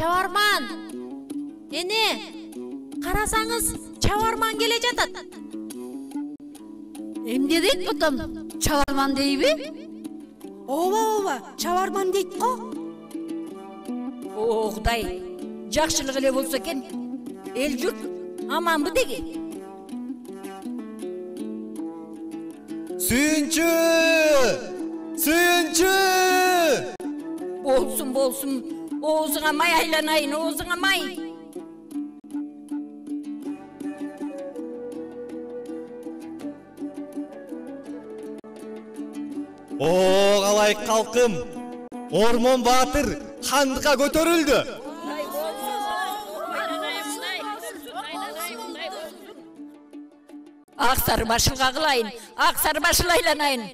Çavarman. Ene, qarasаңыз, çavarman kele жатат. Эмне дейт бутам? Чабарман дейби? Ооба, чабарман дейт го. О, Кудай, жакшылык эле болсо экен. Эл журт аманбы деги? Сүйүнчү! Сүйүнчү! Болсун. Оозуңа май айланайын, оозуңа май. О, калай калкым! Ормон Баатыр хандыкка көтөрүлдү. Ак сары башылга кылайын, ак сары башыл айланайын.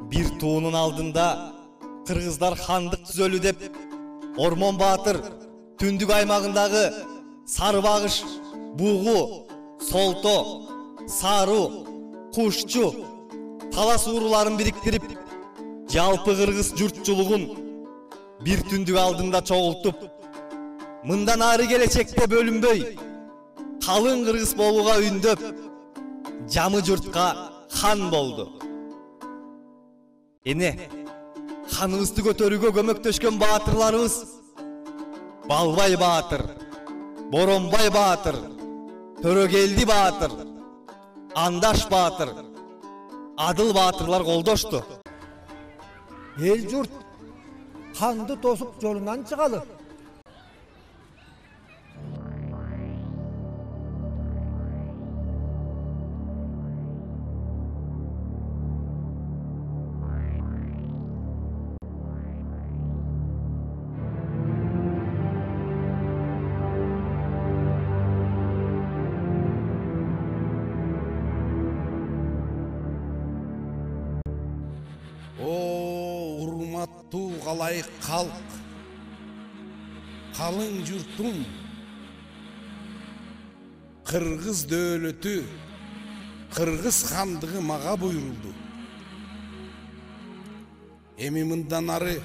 Бир туунун алдында кыргыздар хандык түзөлү деп Ормон Баатыр түндүк аймагындагы Сары Багыш, Бугу, Солто, Сару, Кушчу, Талас ууруларын бириктирип, жалпы кыргыз журтчулугун бир түндүк алдында чогултуп, мындан ары келечекте бөлүнбөй, калың кыргыз болууга үндөп, жамы журтка хан болду. Эне, ханыбызды көтөрүүгө көмөктөшкөн баатырларыбыз Балбай Баатыр, Боронбай Баатыр, Төрөгелди Баатыр, Андаш Баатыр, Адыл Баатырлар колдошту. Эл журт ханды тосуп жолунан чыгалы. Қалай қалқ, қалың жұртым, қырғыз дөөлөтү, қырғыз хандығы маға бұйырылды. Эми мындан ары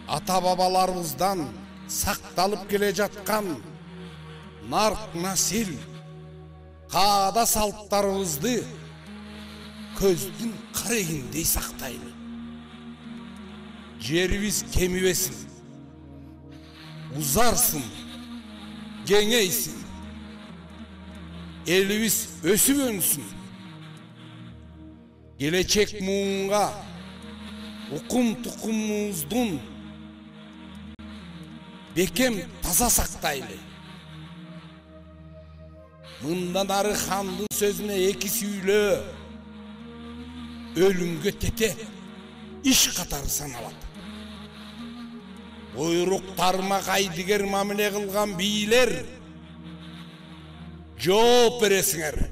ата-бабаларыбыздан сақталып келе жатқан нарк насил, қаада салттарыбызды көздің қарегіндей сақтайлы. Жерибиз кемибесин, узарсын, кеңейсин, элибиз өсүп өнсүн. Келечек муунга укум тукумубуздун бекем таза сактайлы. Мындан ары хандын сөзүнө эки сүйлөө, өлүмгө тете иш катары саналат. Буйруктарыма кайдыгер мамиле кылган бийлер жооп бересиңер.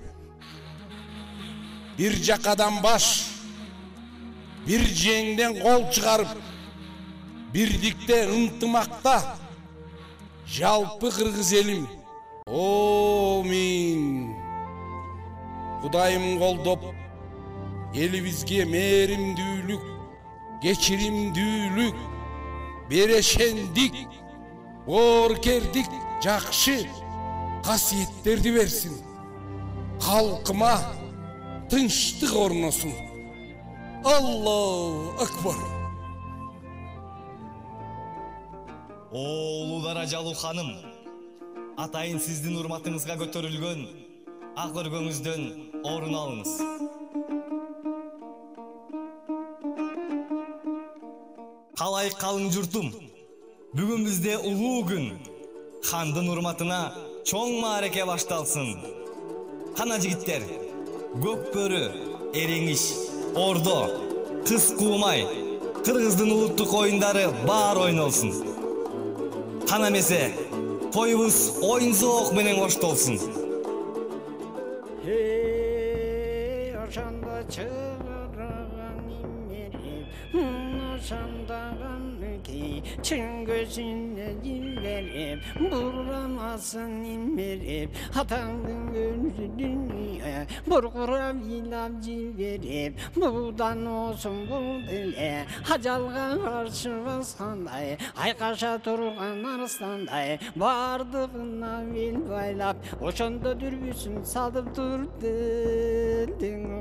Бир жакадан баш, бир жеңден кол чыгарып, бирдикте ынтымакта жалпы кыргыз элим. Амин. Кудайым колдоп, элибизге мээримдүүлүк, кечиримдүүлүк, берешендик, боорукердик жакшы касиеттерди берсин. Халкыма тынчтык орносун. Аллаху акбар. Улуу даражалуу ханым, атайын сиздин урматыңызга көтөрүлгөн ак өргөңүздөн орун алыңыз. Қалай қалың жұртым, бүгін бізде улуу күн, хандын урматына чоң маареке башталсын. Қана жигиттер, көк бөрү, эреңиш, ордо, кыз куумай, кыргыздын улуттук оюндары баар ойнолсун. Қана месе, тоюбуз оюн-зоок менен коштолсун. Ошондо чыгарган имерим, ошондогон ki çın gözüne dillerip burlamasın inmerip hatanın gözü dünya burgura bilavcı verip budan olsun bu dile hacalga karşı baskanday aykaşa turgan arslanday bardığına bil baylap oşanda dürbüsün salıp durdun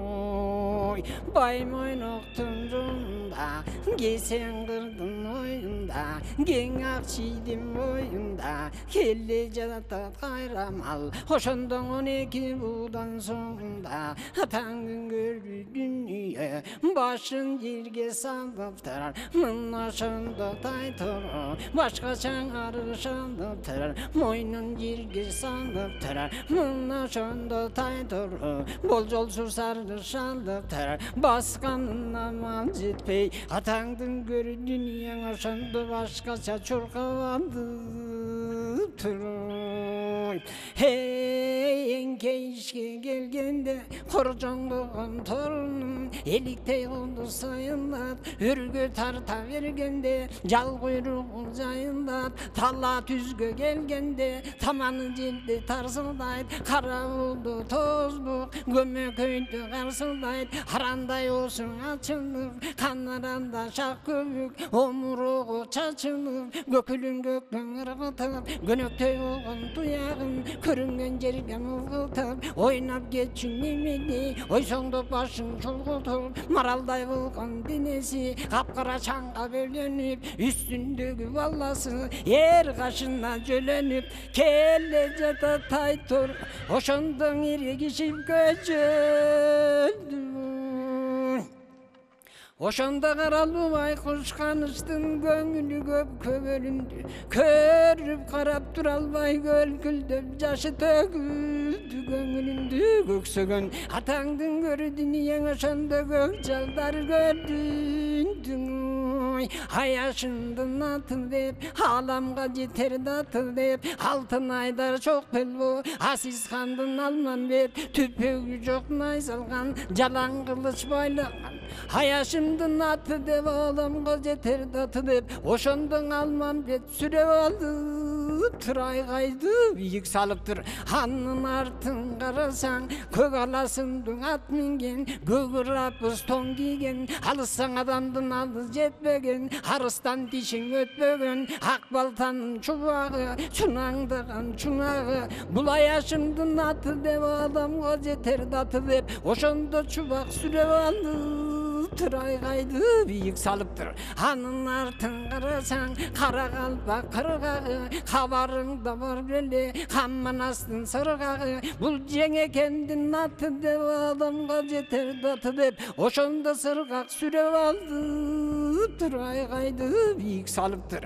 oy baymoyun oktuncunda gesen kırdın oyunda gen akşidim oyunda kelle canata kayramal hoşondan 12 budan sonunda atangın gördü dünya başın yerge sandıptır mınnaşında taytır başka çağırır şandıptır moynun yerge sandıptır mınnaşında taytır bol yol susarır şandıptır baskanın aman jetpey atangın gördü dünya şandı başkaça çorkavandıptır hey enkeşke gelgende korcanlığın torunum elikte oldu sayınlat ürgü tarta vergende jal kuyruğun zayınlat talla tüzgü gelgende tamanı cildi tarsıldayt kara oldu tozluk gömme köydü karsıldayt haranday olsun açılıp kanlarında şak köbük omuruğu çaçılıp gökülün gökten ırgıtıp gönöktey olgun duyağın körüngen jergen ılgıtıp oynap geçin nemeli oy soңдоп başın çulgutup maralday kılgan denesi kapkara çanğa bölünüp üstündeki vallası yer kaşına jölönüp kelle jata taytor oşondon irgişip göçöldü oşonda karalı baykuş kanıştın göngülü köp köbölündü körüp karap duralbay gölgüldöp jaşı töküldü göngülündü köksөгөн atаңдын көрүdün ең oşonda kök жалдар gördün Ayaşındın atıl deyip alamga jeter datıl deyip altın aydar çok pelvo Aziz Xandın alman verip tüpögü çok nay salgan jalan kılıç baylagan Ayaşımdın atı deyip alamga jeter datıl deyip oşondun alman bet sürep aldı Tıray kaydı biyik salıptır Hanın artın karasan kök alasındın at mingen Gögürapız ton giygen alırsan adamdın alı jetbegen Harıstan dişin ötbögen Akbaltanın çuvağı Çunangdıgan çunağı Bulayaşımdın atı deyip adamga jeter datı deyip oşonda çuvak sürep aldı Tıray kaydı biyik salıptır Hanın artın karasan kara kalpa kırgağı Kabarında var böyle Kamman astın sırgağı Bul jenge kendin atı deyip adamga jeter datı deyip oşonda sırgak sürep aldı Tıray kaydı biyik salıptır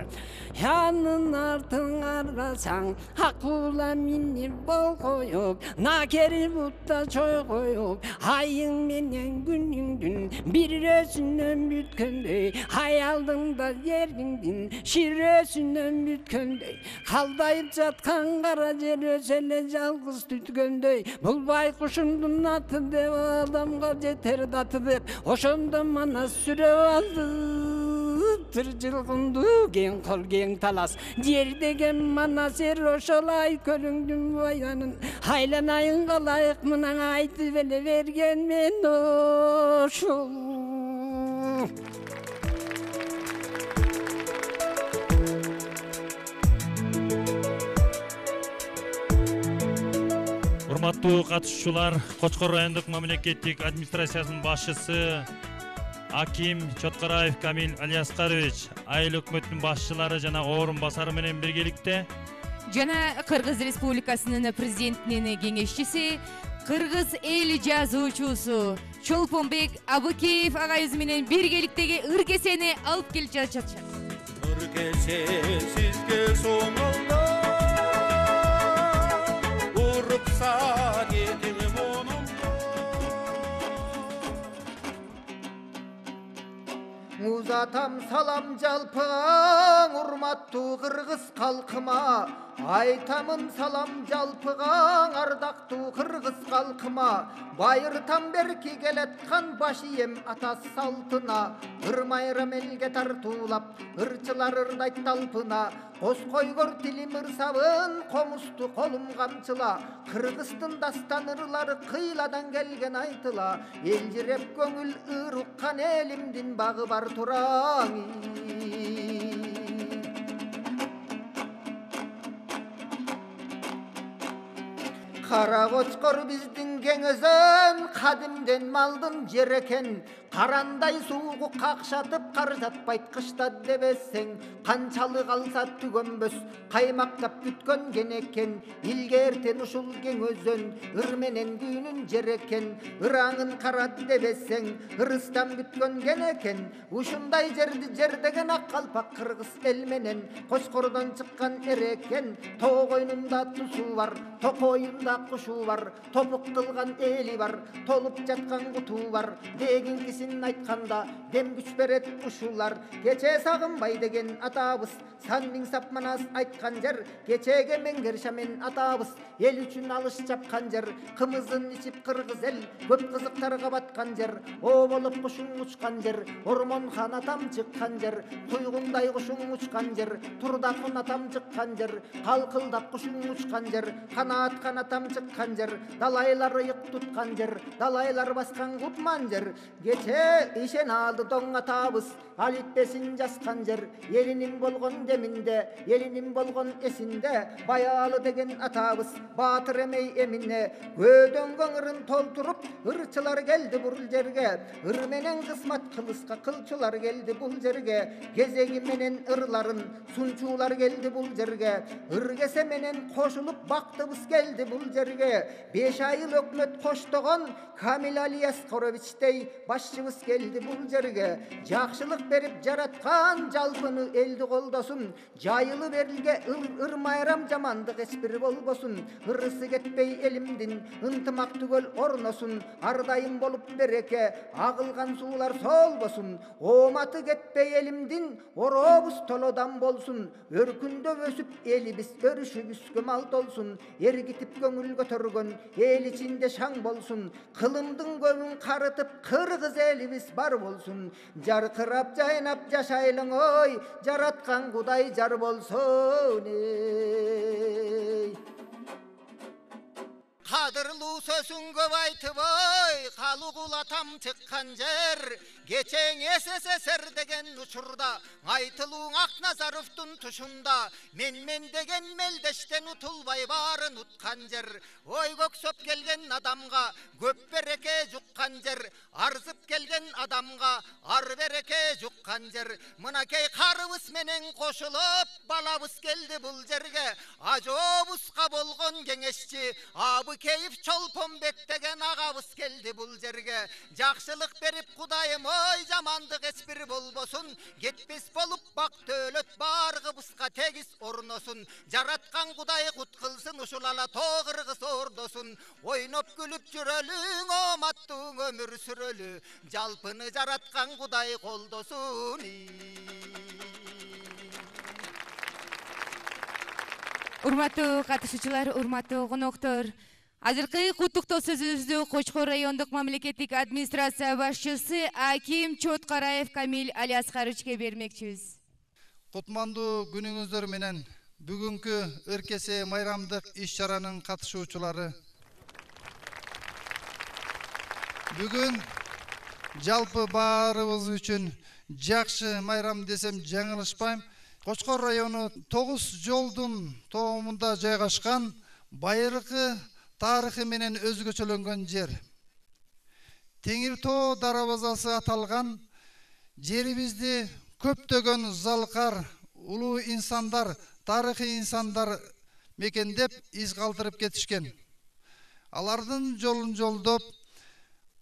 Hanın artın arasan Hakula minip bol koyup Nakeri butta çoy koyup Ayın menen günündün Bir özünden bütköndey Hayaldında yerdindin Şir özünden bütköndey Kaldayıp jatkan kara jer özele жалгыз tütköndey Bul baykuşumdun atı deyip adamga jeter datı deyip oşonda mana sürep aldı Tır jılgındı gen kol gen talas Jer degen mana ser oşolay kölüngdün bayanın Haylanayın kalayık mınan aytı bele vergen men oşol Урматтуу катышуучулар, Кочкор райондук мамлекеттик администрациясынын башчысы Аким Чоткараев Камил Алиаскарович, айыл өкмөттүн башчылары жана орун басары менен биргеликте жана Кыргыз Республикасынын президентинин кеңешчиси, Кыргыз эл жазуучусу Чолпонбек Абыкеев агайыбыз менен биргеликтеги ыркесени алып келип жатышат. Ыркесе сизге соңолдо уруксат этиң монумдо Uzatам салам жалпыга урматтуу кыргыз калкыма Айтамын салам жалпыга ардактуу кыргыз калкыма halkıma, bayırtan berki geletkan başı yem atas saltına, ırmayram elge tartulap, ırçılar ırdayt talpına, Qoz koygor tilim ırsabın, komustu kolum kamçıla, Kırgızstın dastanırları kıyladan gelgen aytıla, Elcirep göngül ırukkan elimdin bağı bar turağın. Kara koçkor bizdin gengözön, kadimden maldın jer eken, Karanday suugu kakşatıp karjatpayt kışta debesen, Kançalı kalsa tükönbös, kaymaktap bütkön geneken, İlgerten uşul gengözön, ırmenen güynün jer eken, Irağın karat debesen, ırıstan bütkön geneken, Uşunday jerdi jerdegen akkalpak kırgız elmenen, Koçkordan çıkkan ereken, Toğ koynunda tusu var, tokoyunda kuşu var, topuk kılgan eli var, tolup jatkan kutu var, degin kisin aytkanda dem güç beret uşular. Geçe sağınbay degen atabız, sanmin sapmanas aytkan jer, geçege mengerşamen atabız, el üçün alış çapkan jer, kımızın içip kırgız el, köp kızıktarga batkan jer, o bolup kuşun uçkan jer, ormon han atam çıkkan jer, kuygunday kuşun uçkan jer, turdakın atam çıkkan jer, kalkıldak kuşun uçkan jer, kanat kanatam çıkkan jer, dalaylar ıyık tutkan jer, dalaylar baskan kutman jer, geçe işen aldı don atabız, alitbesin jaskan jer, elinin bolgon deminde, elinin bolgon esinde, bayalı degen atabız, batır emey emine, gödön göngürün tolturup, ırçılar geldi bul jerge, ırmenen kısmat kılıska kılçılar geldi bul jerge, gezegi menen ırların, sunçular geldi bul jerge, ırgese menen koşulup baktыбыз geldi bul jerge, 5 ayıl ökmöt koştogon, Kamil Alyaskaroviçtey başçımız geldi bul jerge, jakşılık berip jaratkan jalpını eldi koldosun, jayılı berilge ırmayram jamandık espir bolbosun, ırısı ketpey elimdin, ıntımak tügöl ornosun, ardayım bolup bereke, ağılgan suular solbosun, omatı ketpey elimdin, orobuz tolodan bolsun, örkünde ösüp elibis örüşübüs gömal dolsun, ergitip göngül götörgön, el içinde şang bolsun, kılımdın göbün karıtıp kırgız elibis bar bolsun, jarkırap jaynap jaşaylın oy, jaratkan kuday jar bolsun ey. Kadırlı sözün köp aytıp oy, kalugulatam çıkkan jer, geçen SSSR degen uçurda, aytılığın Aknazarov'tun tuşunda, men degen meldeşten utulbay barın utkan jer, oy köksöp gelgen adamga, köp bereke jukkan jer, arzıp gelgen adamga, ar bereke jukkan jer, mınakey karыбыз menen koşulup, balabız geldi bul jerge, ajobuzga bolgon gengeşçi, abı keyif Çolponbek degen ağabız geldi bul jerge, jakşılık berip kudayım oy, jamandık espir bolbosun, getpes bolup bak dölöt bargыбызga tegis ornosun, jaratkan kuday kutkılsın, uşulala toğ kırgız ordosun, oynop gülüp jürölüң, omattığın ömür sürölü, jalpını jaratkan kuday koldosun. Урматтуу катышуучулар, урматтуу коноктор, азыркы куттуктоо сөзүбүздү Кочкор райондук мамлекеттик администрация башчысы Аким Чоткараев Камил Алияскаровичке бермекчибиз. Кутмандуу күнүңүздөр менен бүгүнкү ыркесе майрамдык иш-чаранын катышуучулары, бүгүн жалпы баарыбыз үчүн жакшы майрам десем жаңылышпайм. Кочкор району 9 жолдун тоомунда жайгашкан, байыркы тарыхы менен өзгөчөлөнгөн жер. Теңир Тоо дарбазасы аталган жерибизди көптөгөн залкар, улуу инсандар, тарыхый инсандар мекендеп из калтырып кетишкен. Алардын жолун жолдоп,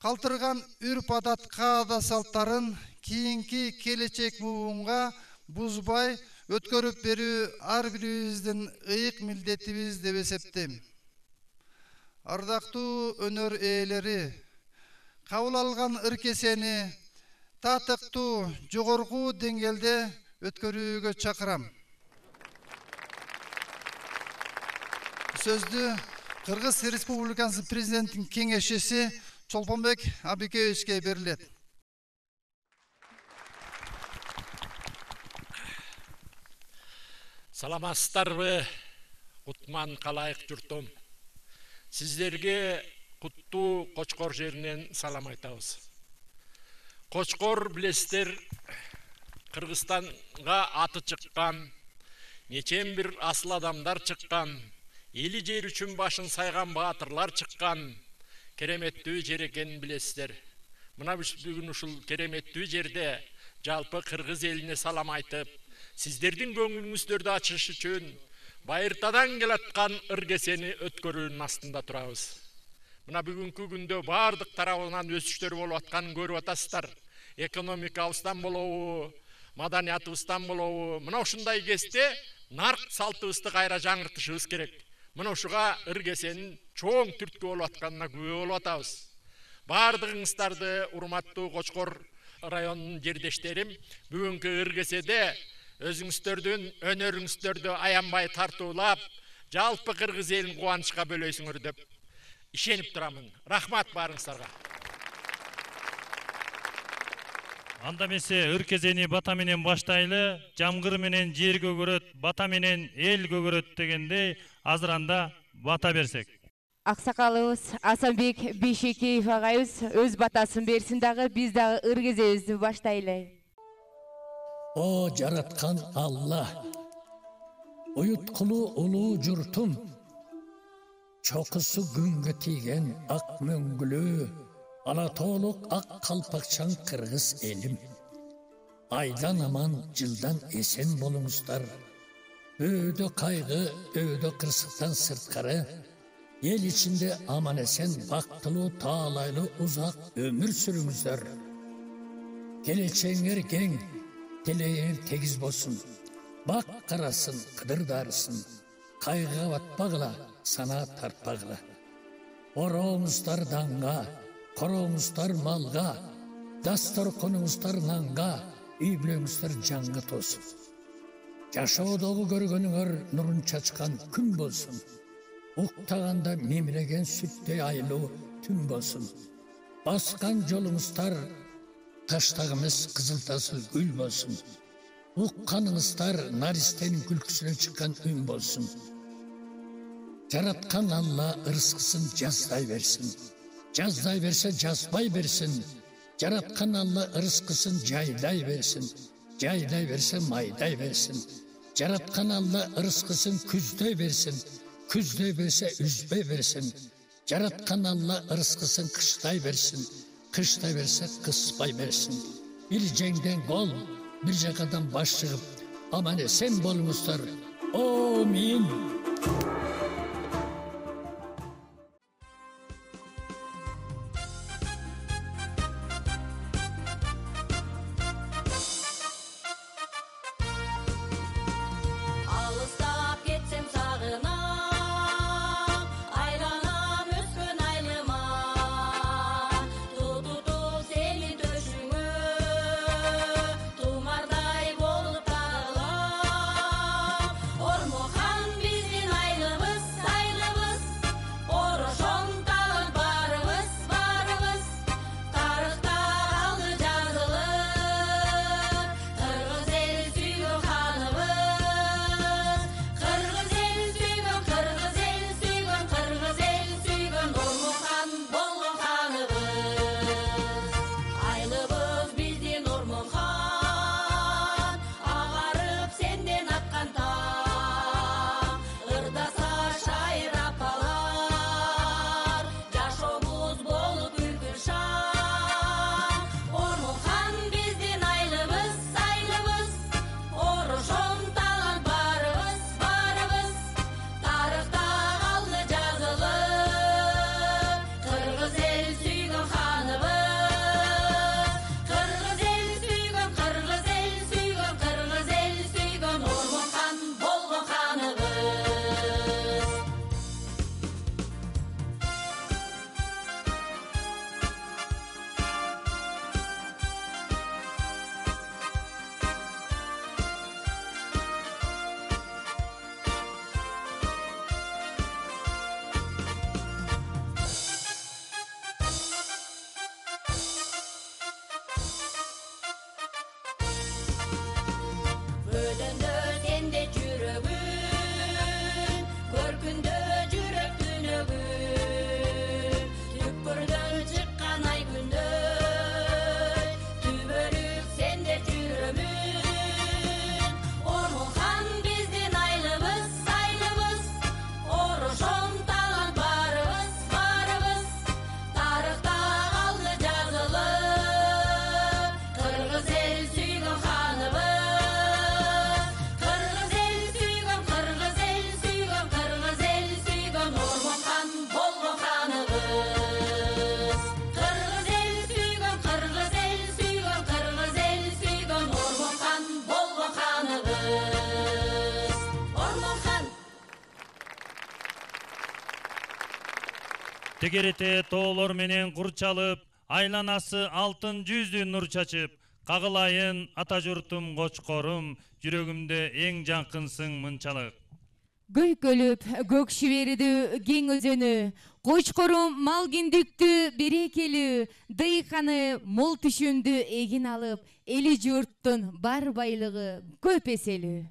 калтырган үрп адат каада салттарын кийинки келечек муунга бузбай өткөрүп берүү ар бирибиздин ыйык милдетибиз деп эсептейм. Ардактуу өнөр ээлери, кабыл алган ыркесени татыктуу жогорку деңгээлде өткөрүүгө чакырам. Сөздү Кыргыз Республикасы президентinin кеңешчиси Чолпонбек Абикеевичке берилет. Саламатсыздарбы, Кутман калайык журтум. Сиздерге Куттуу Кочкор жеринен салам айтабыз. Кочкор билесиздер, Кыргызстанга аты чыккан, нечен бир асыл адамдар чыккан, эли жер үчүн башын сайган баатырлар чыккан кереметтүү жер экенин билесиздер. Мына бүгүн ушул кереметтүү жерде жалпы кыргыз элине салам айтып, сиздердин көңүлүңүздөрдү ачыш үчүн Байыртадан келаткан ыргесени өткөрүүнүн астында турабыз. Мына бүгүнкү күндө бардык тарабынан өсүштөр болуп атканын көрүп атасыздар. Экономикабыздан болобу, маданиятыбыздан болобу, мына ушундай кезде нарк салтыбызды кайра жаңыртышыбыз керек. Мына ушуга ыргесенин чоң түрткү болуп атканына күбө болуп атабыз. Бардыгыңыздарды урматтуу Кочкор районунун жердештерим бүгүнкү ыргеседе өзүңүздөрдүн өнөрүңүздөрдү аянбай тартуулап, жалпы кыргыз элин кубанычка бөлөйсүңөр деп ишенип турамын. Рахмат барыңыздарга. Анда эмесе ыркезени бата менен баштайлы. Жамгыр менен жер көгөрөт, бата менен эл көгөрөт дегендей, азыр анда бата берсек. Аксакалыбыз Асанбек Бейшекеев агайыбыз өз батасын берсин дагы, биз дагы ыргезебизди баштайлы. О жараткан Алла, уюткулуу улуу журтум, чокусу күнгө тийген ак мөңгүлүү, алатоолук ак калпакчан кыргыз элим. Айдан аман, жылдан эсен болуңуздар. Өйдө кайгы, өйдө кырсыктан сырткары, эл ичинде аман эсен, бактылуу, таалайлуу, узак өмүр сүрүңүздөр. Келечеңер кең, телегеңер тегиз болсун, бак карасын, кыдырдарсын, кайгыга батпагыла, сана тартпагыла. Орооңуздар данга, корооңуздар малга, дасторконуңуздар нанга, үй бүлөңүздөр жаңгы тосун. Жашоодогу көргөнүңөр нурун чачкан күн болсун, уктаганда мемиреген сүттөй айлуу түн болсун. Баскан жолуңуздар таштагымыз кызыл-тасыл гүл болсун. Укканыңыздар наристенин күлкүсүнөн чыккан үн болсун. Жараткан Алла ырыскысын жаздай берсин. Жаздай берсе жазбай берсин. Жараткан Алла ырыскысын жайлай берсин. Жайлай берсе майдай берсин. Жараткан Алла ырыскысын күздөй берсин. Күздөй берсе үзбөй берсин. Жараткан Алла ырыскысын кыштай берсин. Кыштай берсе кыспай берсин. Бир жеңден гол, бир жакадан баш чыгып, аман эсен болуңуздар. Амин. Ormohan bizdin aylım Тегерете тоолор менен курчалып, айланасы алтын жүздүү нур чачып, кагылайын ата журтум кочкорум, жүрөгүмдө эң жакынсың мынчалык. Көйкөлүп, көк шиберидүү кең өзөнү, кочкорум мал киндиктүү берекелүү, дыйканы мол түшүмдү эгин алып, эли журттун бар байлыгы көп эселүү.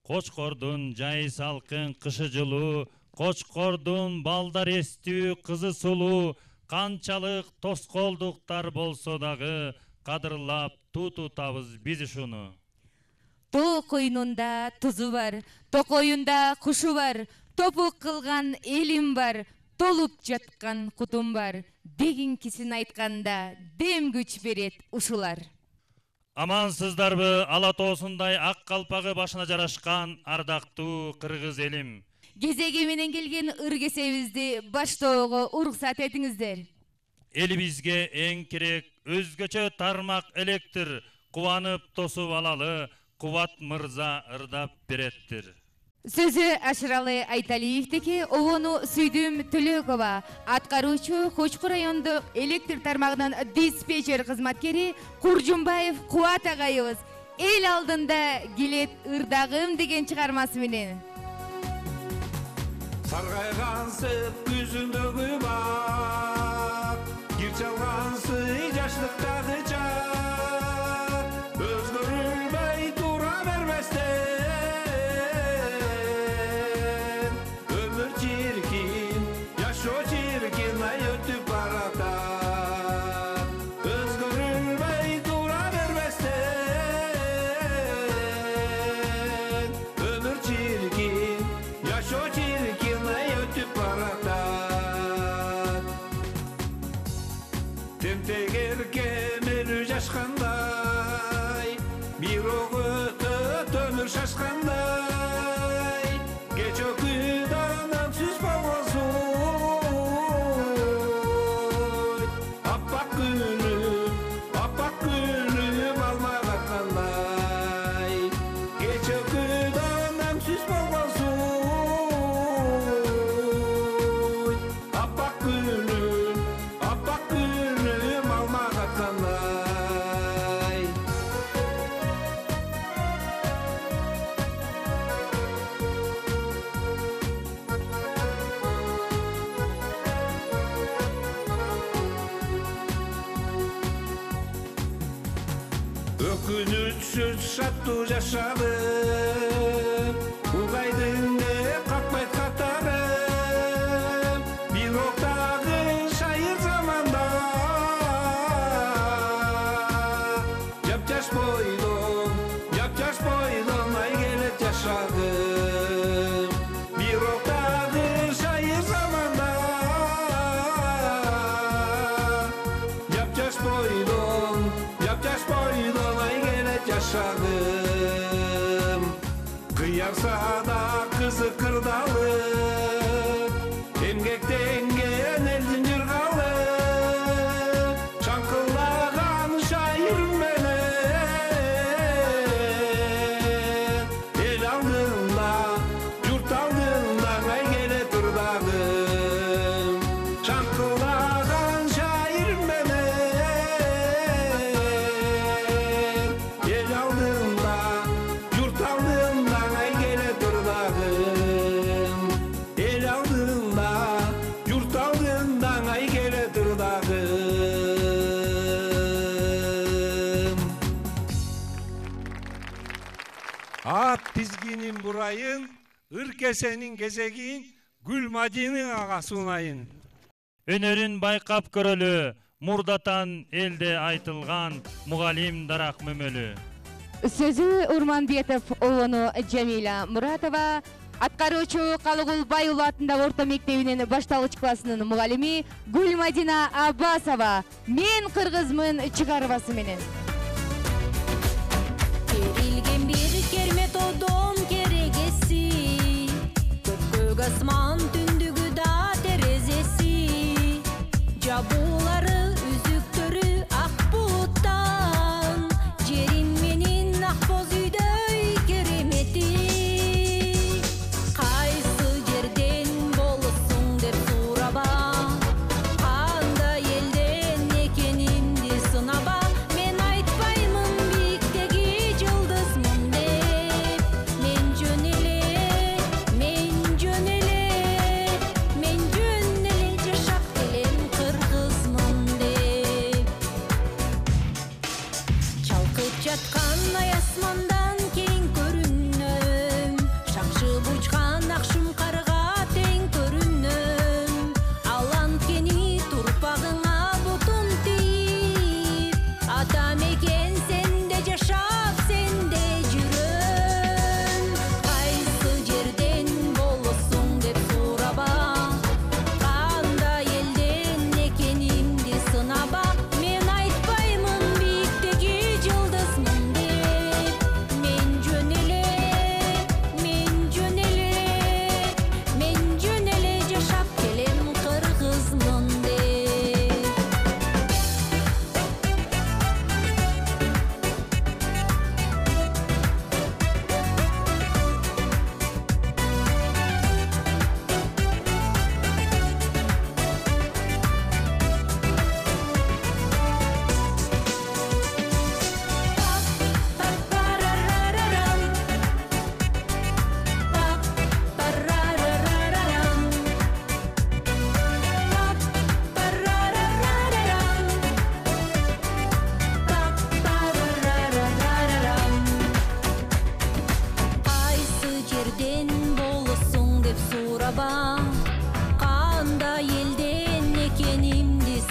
Кочкордун жайы салкын, кышы жылуу, кочкордун балдар эстүү, кызы сулуу, канчалык тоскоолдуктар болсо дагы, кадырлап тутабыз биз ушуну. Тоо койнунда тузу бар, токоюнда кушу бар, топук кылган элим бар, толуп жаткан кутум бар, дегенкисин айтканда дем күч берет ушулар. Амансыздарбы, ала тоосундай ак калпагы башына жарашкан ардактуу кыргыз элим. Кезеги менен келген ыргесебизди баштоого уруксат этиңиздер. Элибизге эң керек өзгөчө тармак электр, кубанып тосуп алалы, Кубат мырза ырдап береттир. Сөзү Ашыралы Айталиевдеки, обону Сүйдүм Төлөкова, аткаруучу Кочкор райондук электр тармагынын диспетчер кызматкери Куржумбаев Кубат агайыбыз эл алдында келет ырдагым деген чыгармасы менен. Саргайгансып күзүндөгү бак, кир чалгансый жаштыктагы жак, өзгөрүлбөй тура бербестен, өмүр чиркин, жашоо чиркин, ай өтүп баратат, өзгөрүлбөй тура бербестен, өмүр чиркин, жашоо чиркин, ай өтүп баратат. Тентек эркемелүү жашкандай, бирок өтөт өмүр шашкандай, кеч өкүт анамсыз болгонсуй, аппак күнүм алмак аткандай, кеч өкүт анамсыз болгонсуй, аппак күнүм алмак аткандай. Өкүнүчсүз шаттуу жашадым, угайдың деп какпайт катарым, бирок дагы шайыр заманда, жап-жаш бойдон ай келет жашадым, бирок дагы шайыр заманда, жап-жаш бойдон ай келет жашадым. Кыярсада кызык кырдалып, эмгектенген элдин жыргалып, чаңкылдаган шайырым менен, эл алдында, журт алдында ай келет ырдагым. Чаңкылдаган шайырым менен, эл алдында, журт алдында ай келет ырдагым. Эл алдында, журт алдында ай келет ырдагым. Ат тизгинин бурайын, ыркесенин кезегин, Гүлмадинин ага сунайын. Өнөрүн байкап көрөлү, мурдатан элде айтылган мугалим дарак мөмөлү. Сөзү Урманбетов обону Жамиля Муратова, аткаруучу Калыгулбай уулу атындагы орто мектебинин башталгыч классынын мугалими Гүлмадина Аббасова, мен кыргызмын чыгармасы менен. Керилген бир кермет одон керегеси, көк асман түндүгү да терезеси, жабуулары үзүктөрү ак булуттан, жерин менин ак боз үйдөй керемети, кайсы жерден болосуң деп сураба,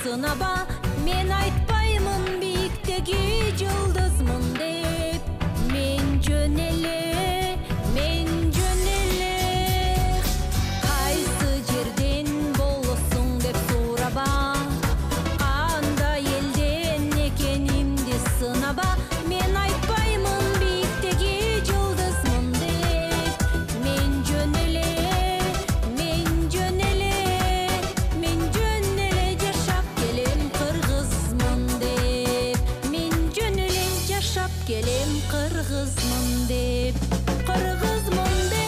сынаба, мен айтпаймын биіктегі жылдызмын деп. Мен жөн эле, кайсы жерден болосуң деп сураба, кандай элден экенимди сынаба. Мен айтпаймын биіктегі жылдызмын деп. Мен жөн эле жашап келем кыргызмын деп. Мен жөн эле жашап келем кыргызмын деп. Кыргызмын деп.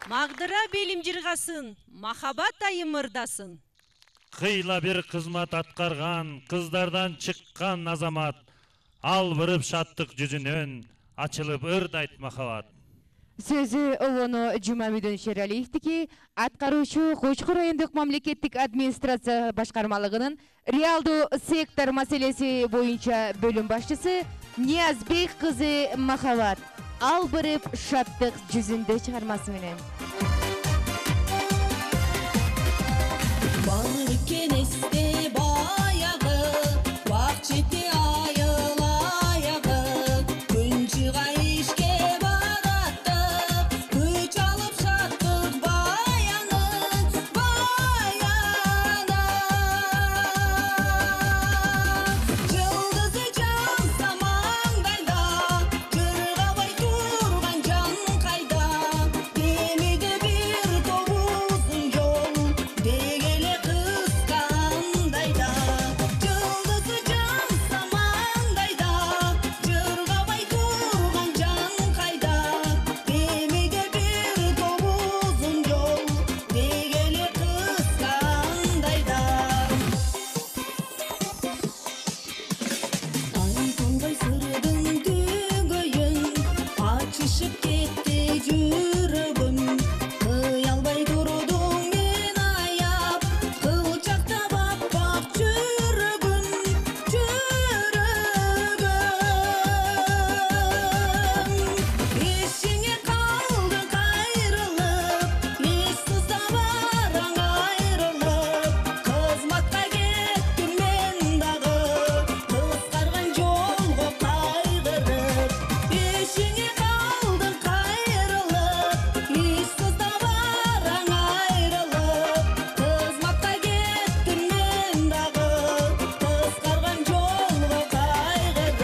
Магдыра белим жыргасын, махабат айымырдасын. Кыйла бир кызмат аткарган, кыздардан чыккан азамат, албырып шаттык жүзүнөн, ачылып ырдайт махабат. Сөзү Олону Жумамидон Шералиевдики, аткаруучу Кочкор райондук мамлекеттик администрация башкармалыгынын реалдуу сектор маселеси боюнча бөлүм башчысы Ниязбек кызы Махабат албырып шаттык жүзүндө чыгармасы менен. Балыр кенесте баягы, бак чети айыл аягы, күн чыга ишке баратты, күч алып шаттык баяны, баяны. Жылдызы жанса маңдайда, жыргабай турган жан кайда, демиде бир тобузун жол, дегеле кыскандайда. Жылдызы жанса маңдайда, жыргабай турган жан кайда, демиде бир тобузун жол, дегеле кыскандайда. Айтылбай сырдың түгөйүн, ачышып кетти жүрөгүм. Кыялбай турдуң мен аяп, кылчактап аппак жүрөгүм, жүрөгүм. Эшиңе калдың кайрылып, эс сыздап араң айрылып, кызматка кеттим мен дагы, кыскарган жолго кайгырып. Эшиңе калдың кайрылып, эс сыздап араң айрылып, кызматка кеттим мен дагы, кыскарган жолго кайгырып.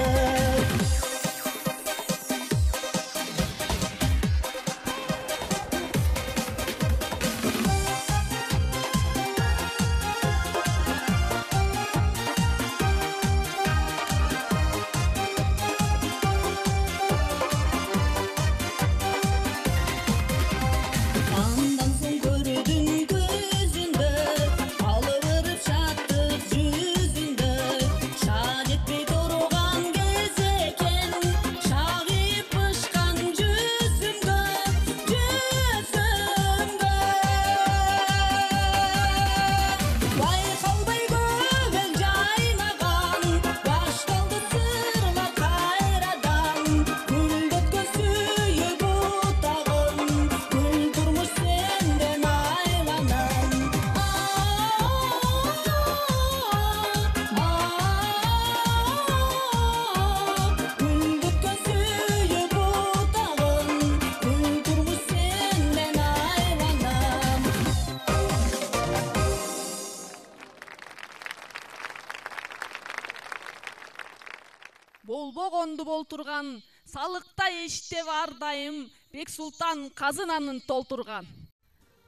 Андан соң көрдүм көзүндө, алыбырып шаттык жүзүндө, шаат жетпей турган кез экен, шагыйып пышкан жүзүмгө, жүзүмгө. Байкалбай көбөл жайнаган, башталды сырлар кайрадан, гүлдөткөн сүйүү бутагым, гүл турмуш сенден айланам. Гүлдөткөн сүйүү бутагым, гүл турмуш сенден айланам. Болбогонду болтурган, салыкта иштеп ар дайым, Бексултан казынанын толтурган.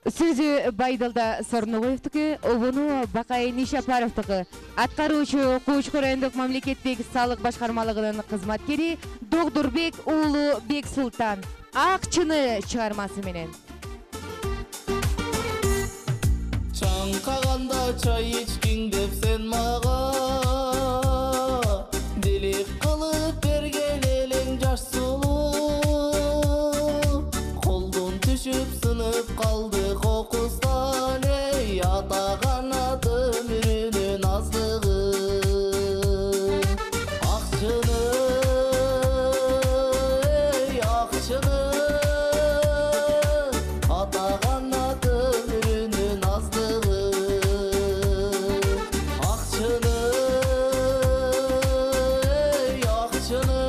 Сөзү Байдалда Сорногоевдики, Обуну Бакай Нишапаровдики, аткаруучу Кочкор райондук мамлекеттик салык башкармалыгынын кызматкери Догдурбек уулу Бексултан ак чыны чыгармасы менен. Чаңкаганда чай ичкиң деп сен мага, делек кылып берген элең жаш сулуу, колдон түшүп сынып калды кокустан. Эй атаган өмүрүнүн аздыгы акчыны акчыны атаган өмүрүнүн аздыгы акчыны акчыны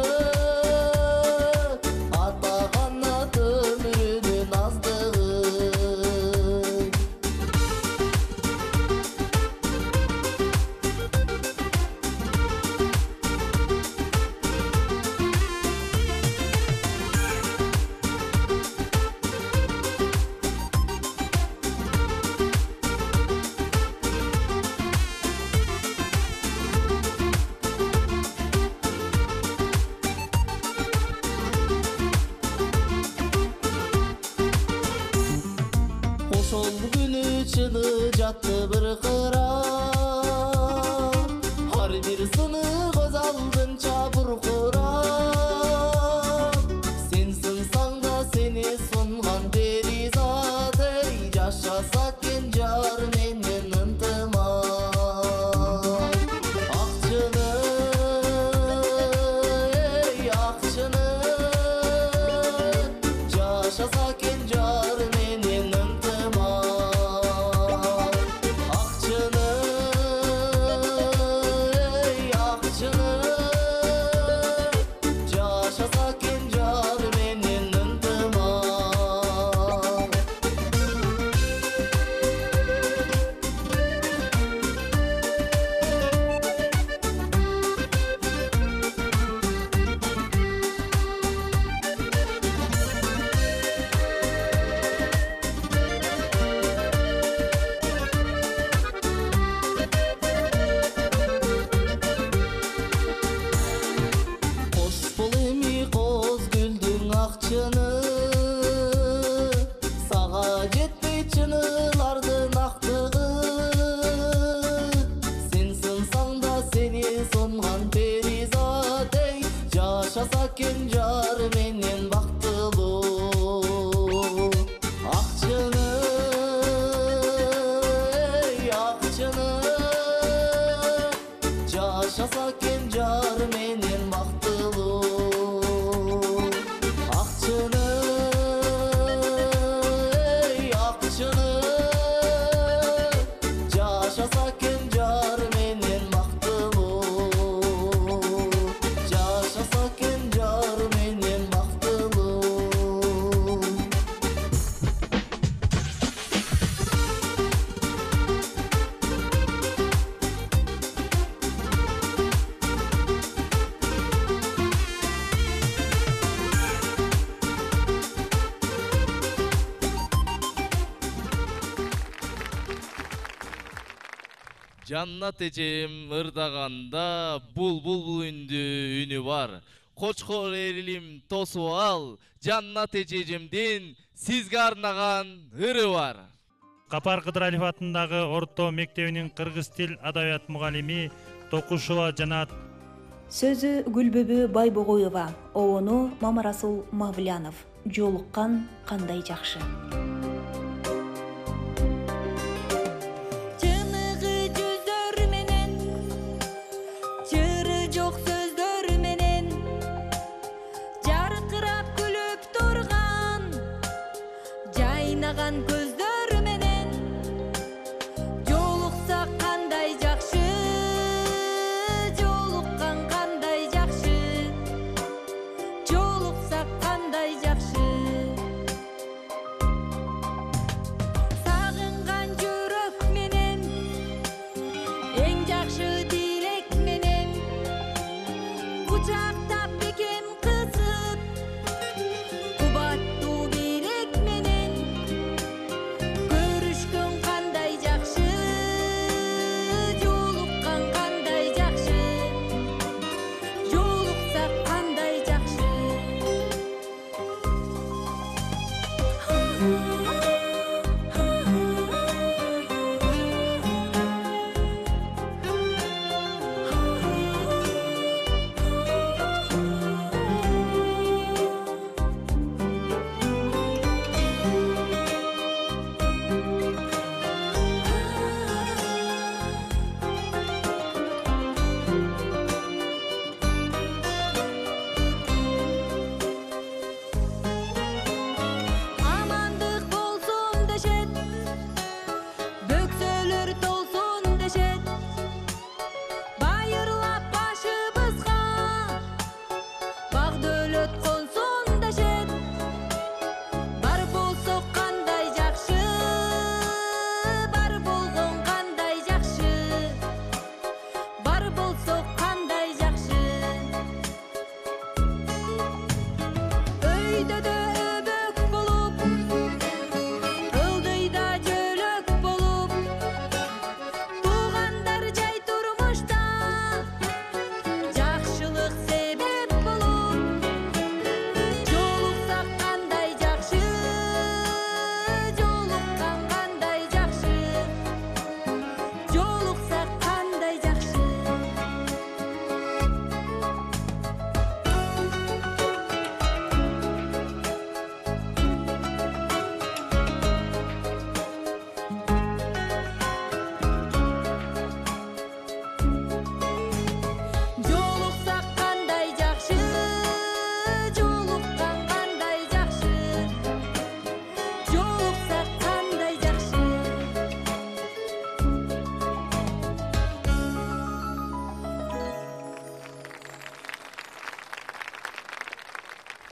атаган өмүрүнүн аздыгы ошол күнү чыны жатты бір кыра ар бир сыны көз алдынча буркурап сен сынсаң да сени сунган перизат эй жашаса экен жар менен ынтымак акчыны эй акчыны жашаса экен жар менен ынтымак акчыны эй акчыны жашаса экен жар менен ынтымак Кош бол эми коз гүлдүң акчыны сага жетпей чынылардын актыгы сен сынсаң да сени сунган перизат эй жашаса экен жар менен бактылуу акчыны эй акчыны жашаса экен жар менен бактылуу акчыны эй акчыны жашаса экен жар менен бактылуу жашаса экен жар менен бактылуу Jannat эжем ырдаганда булбул үнү бар. Кочкор эрилим тосуп ал, Jannat эжемдин сизге арнаган ыры бар. Капар Кыдыралиев атындагы орто мектебинин кыргыз тил адабият мугалими Токушова Жанат. Сөзү Гүлбөбү Байбогоева, обону Мамарасул Мавлянов. Жолуккан кандай жакшы. Чыныгы жүздөр менен, чыры жок сөздөр менен, жаркырап күлүп турган, жайнаган көздөр менен, жолукса кандай жакшы, жолуккан кандай жакшы, жолукса кандай жакшы.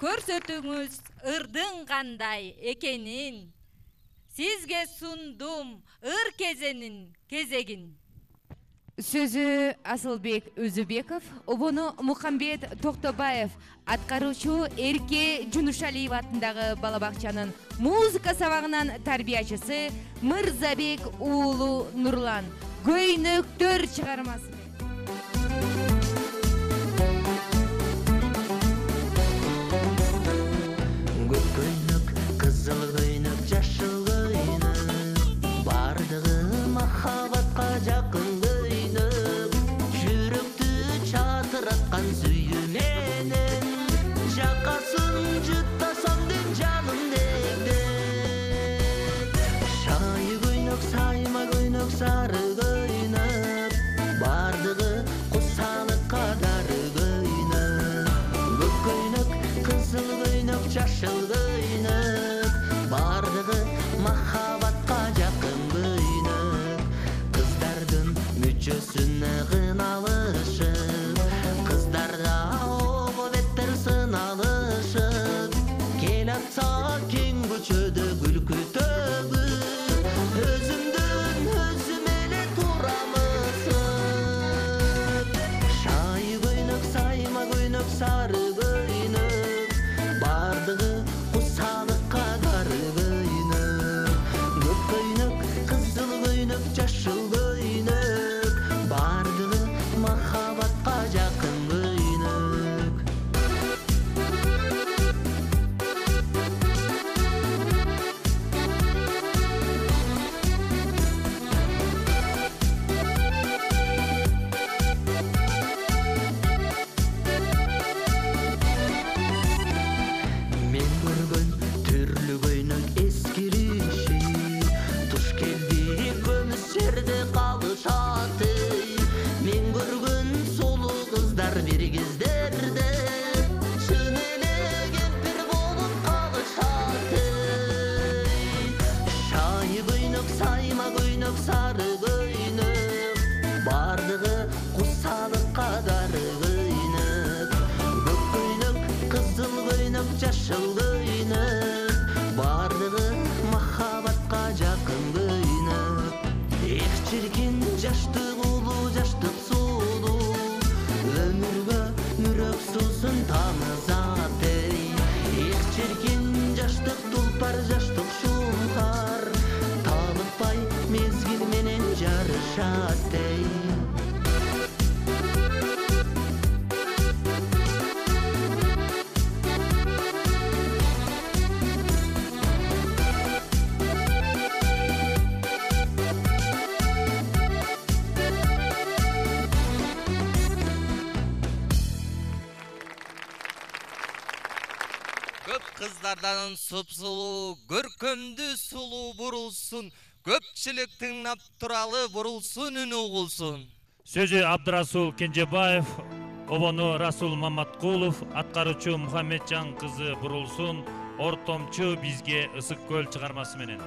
көрсөтүңүз ырдын кандай экенин. Сизге сундум ыр кезегин. Сөзі Асылбек Өзүбеков, обону Мухамбет Токтобаев, аткаруучу Эрке Жунушалиев атындагы балабакчанын музыка сабагынан тарбиячысы Мырзабек уулу Нурлан көйнөктөр чыгармасы. Көк көйнөк, кызыл көйнөк, жашыл көйнөк, бардыгы махабатка жакын көйнөк, жүрөктү чатыраткан сүйүү менен, жакасын жыттасам деп жаным дегдеп. Шайы көйнөк, сайма көйнөк, сары көйнөк, бардыгы кусалыкка дары көйнөк. Көк көйнөк, кызыл көйнөк, жашыл көйнөк, бардыгы махабатка жакын көйнөк. Кыздардын мүчөсүнө кыналышып, кыздарда ого беттер сыналышып, келатса кең көчөдө күлкү төгүп, өзүмдөн өзүм эле турамысып. Шайы көйнөк, сайма көйнөк, сары көйнөк, бардыгы кусалыкка дары көйнөк. Көк көйнөк, кызыл көйнөк, жашыл көйнөк, бардыгы махабатка жакын көйнөк. Мен көргөн түрлүү көйнөк эскириши, туш келди көмүс жерде калышаты. Мен көргөн сулуу кыздар бир кездерде чын эле кемпир болуп калышаты. Шайы көйнөк, сайма көйнөк, сары көйнөк, бардыгы кусалыкка дары көйнөк. Көк көйнөк, кызыл көйнөк, жашыл көйнөк, бардыгы махабатка жакын көйнөк. Эх чиркин жаштык улуу, жаштык сулуу, өмүргө мүрөк суусун тамызат эй. Эх чиркин жаштык тулпар, жаштык шумкар, талыкпай мезгил менен жарышат эй. Көп кыздардан супсулуу, көркөмдүү сулуу бурулсун, көпчүлүк тыңдап туралы бурулсун, үн угулсун. Сөзү Абдырасул Кенжебаев, обону Расул Маматкулов, аткаруучу Мухаммеджан кызы бурулсун, ортомчу бизге ысык көл чыгармасы менен.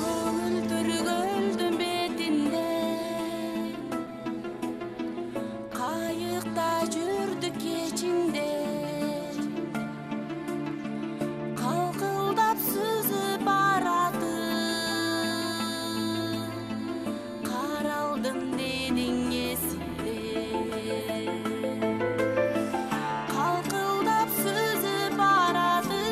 Көңүлдөр көлдүн бетинде кайыкта жүрдүк кечинде, калкылдап сүзүп барады, каралдым дедиң эсимде. Калкылдап сүзүп барады,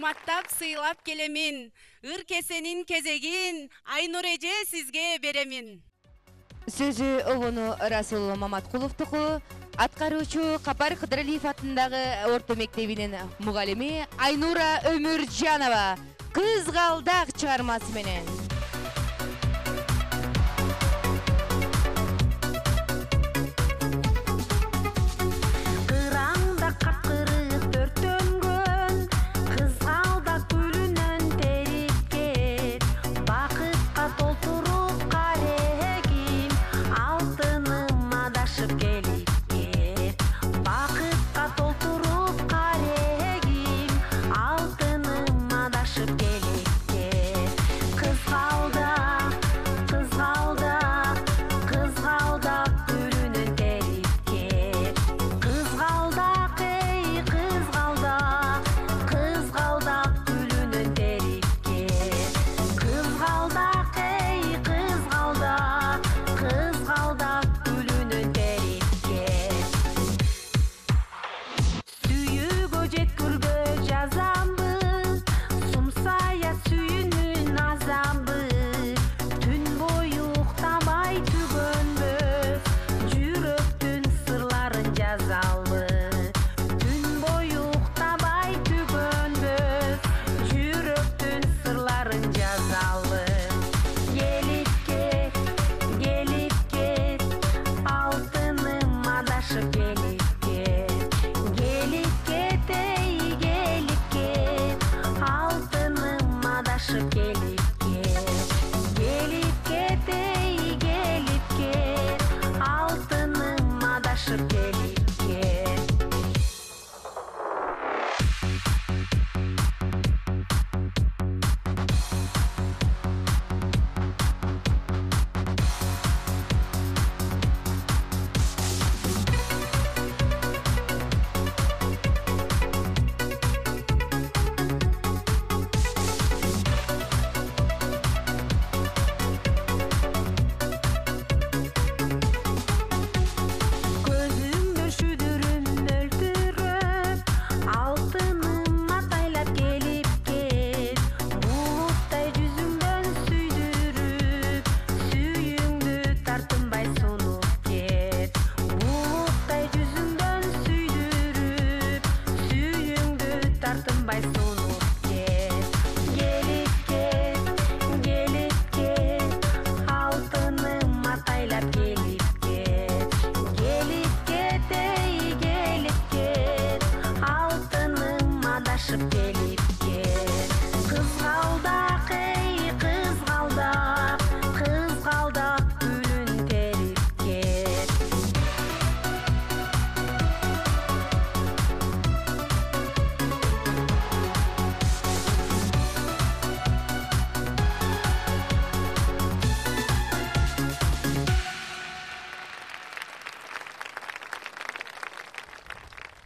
урматтап сыйлап келемин. Ыркесенин кезегин Айнур эже сизге беремин. Сөзү обону Расул Маматкуловтуку, аткаруучу Капар Кыдыралиев атындагы орто мектебинин мугалими Айнура Өмүржанова Кызгалдак чыгармасы менен.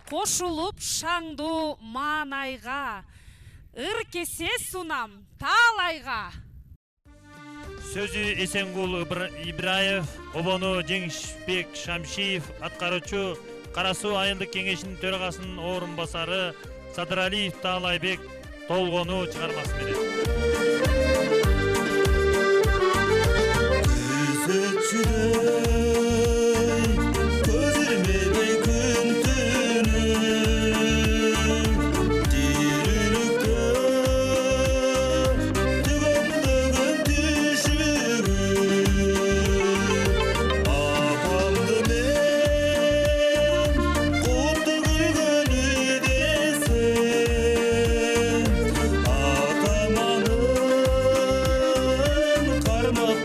Кошулуп шаңду маанайга, ыркесе сунам таалайга. Сөзү Эсенгул Ибраев, обону Жеңишбек Шамшиев, аткаруучу Кара Суу айылдык кеңешинин төрагасынын орун басары Садыралиев Таалайбек толгону чыгармасы менен.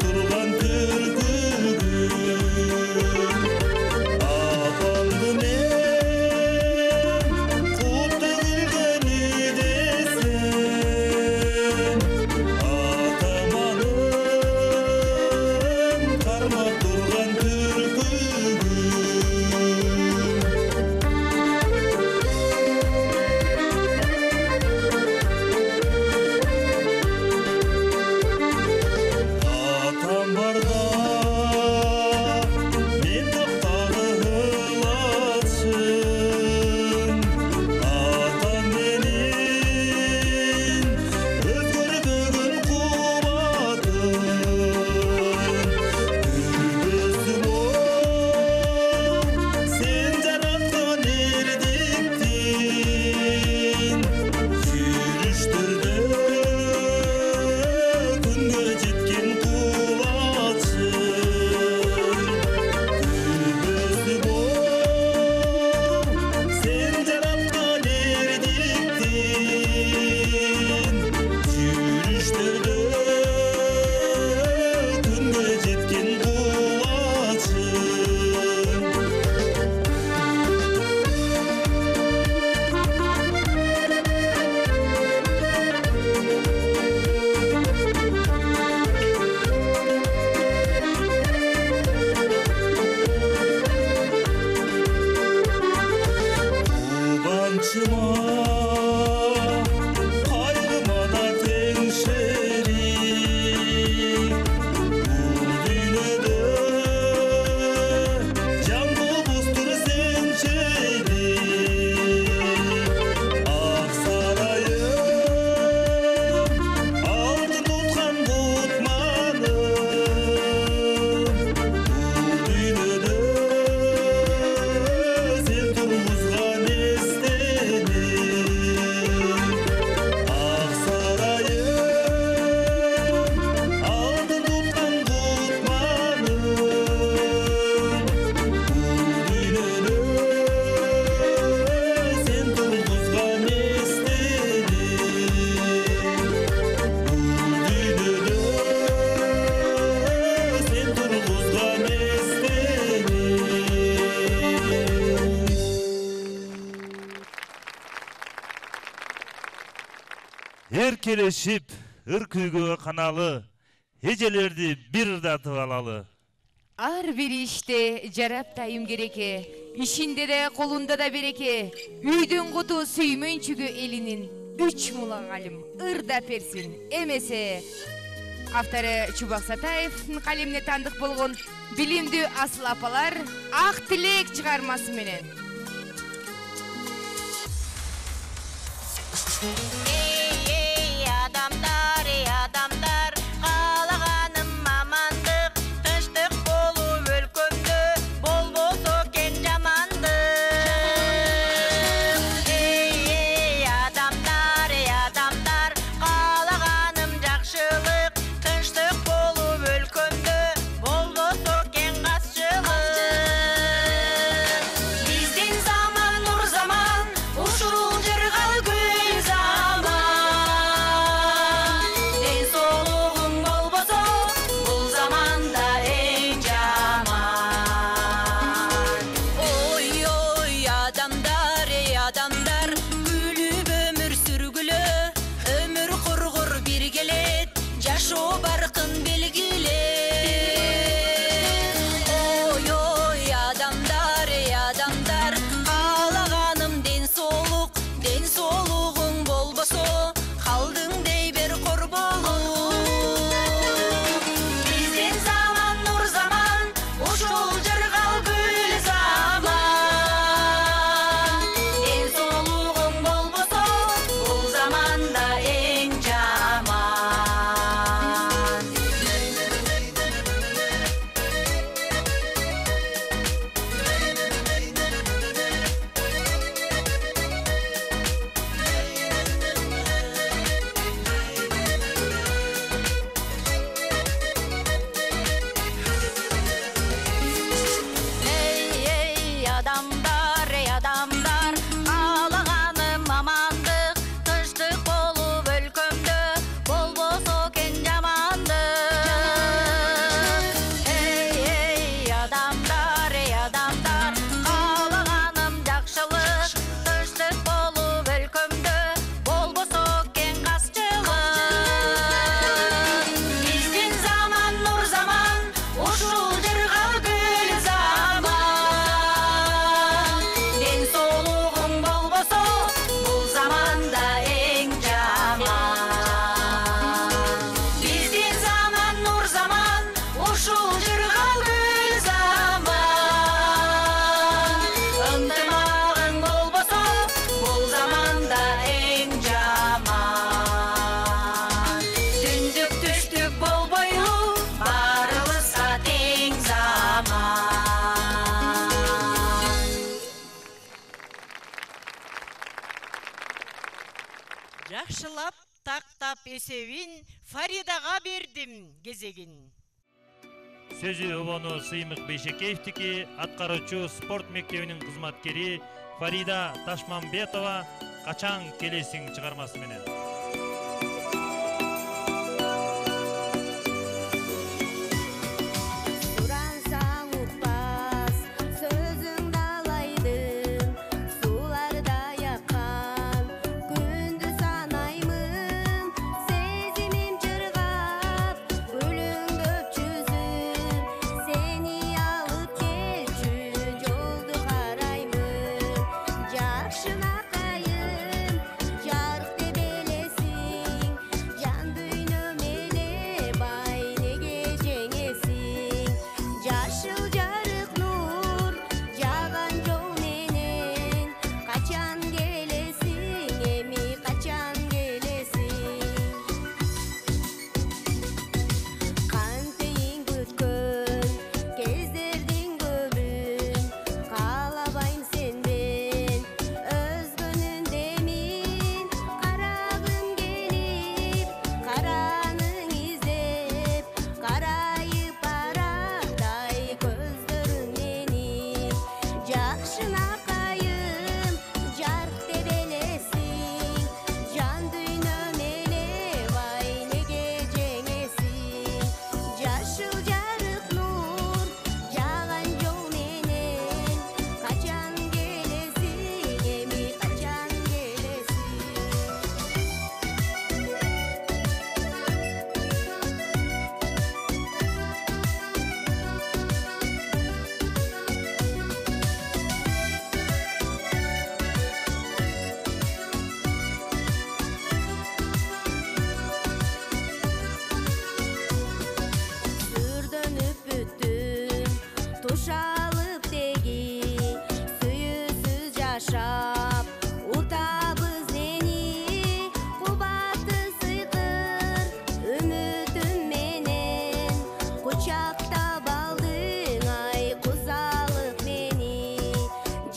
Turgan türkügü Эркелешип, ыр күйгө каналы, эжелерди бир ырдатып алалы. Ар бир иште жараптайым кереке, ишинде де колунда да береке. Үйдөн куту сүймөнчүгү элинин, 3 мулагалым ырдап берсин. Эмесе автору Чубак Сатаевдин калемине тандык болгон билимдүү асыл апалар Ак тилек чыгармасы менен. Эй, адамдар, адамдар, каалаганым амандык, тынчтык болуп өлкөмдө, болбосо кен жамандык. Эй, адамдар, адамдар, каалаганым жакшылык, тынчтык болуп өлкөмдө, болбосо кен касчылык. Биздин заман нур заман, ушул жыргал гүл заман. Ден соолугуң болбосо, бул заманда эң жаман. Ой, ой, адамдар, адамдар, күлүп өмүр сүргүлө, өмүр кургур бир келет, жашоо баркын белгилеп. Ой, ой, адамдар, адамдар, каалаганым ден соолугуң болбосо, калдың дей бер кор болуп. Биздин заман нур заман, ушул жыргал гүл заман. Ден соолугуң болбосо, бул заманда эң жаман. Эй, адамдар, адамдар, каалаганым амандык, тынчтык болуп өлкөмдө, болбосо кен жамандык. Эй, адамдар, адамдар, каалаганым жакшылык, тынчтык болуп өлкөмдө, болбосо кен касчылык. Биздин заман нур заман, ушул жыргал гүл заман. Ден соолугуң болбосо, бул заманда эң жаман. Биздин заман нур заман, ушул жыргал гүл заман. Ынтымагың болбосо, бул заманда эң жаман. Түндүк түштүк болбойлу, барыбызга тең заман. Жакшылап тактап эсебин, Фаридага бердим кезегин. Сөзү обону Сыймык Бейшекеевдики, аткаруучу спорт мектебинин кызматкери Фарида Ташмамбетова качан келесиң чыгармасы менен. Сурансаң укпас, сөзүңдү алайдым, сууларда яккан, күндү санаймын, сезимим жыргап, бүлүңдөп жүзүм, сени алып келчү жолду караймын, жакшылакайым, жарык деп эле ушалып теги сүйүүсүз жашап утабыз нени кубаты сыйкыр үмүтүм менен кучактап алдың ай кузалык мени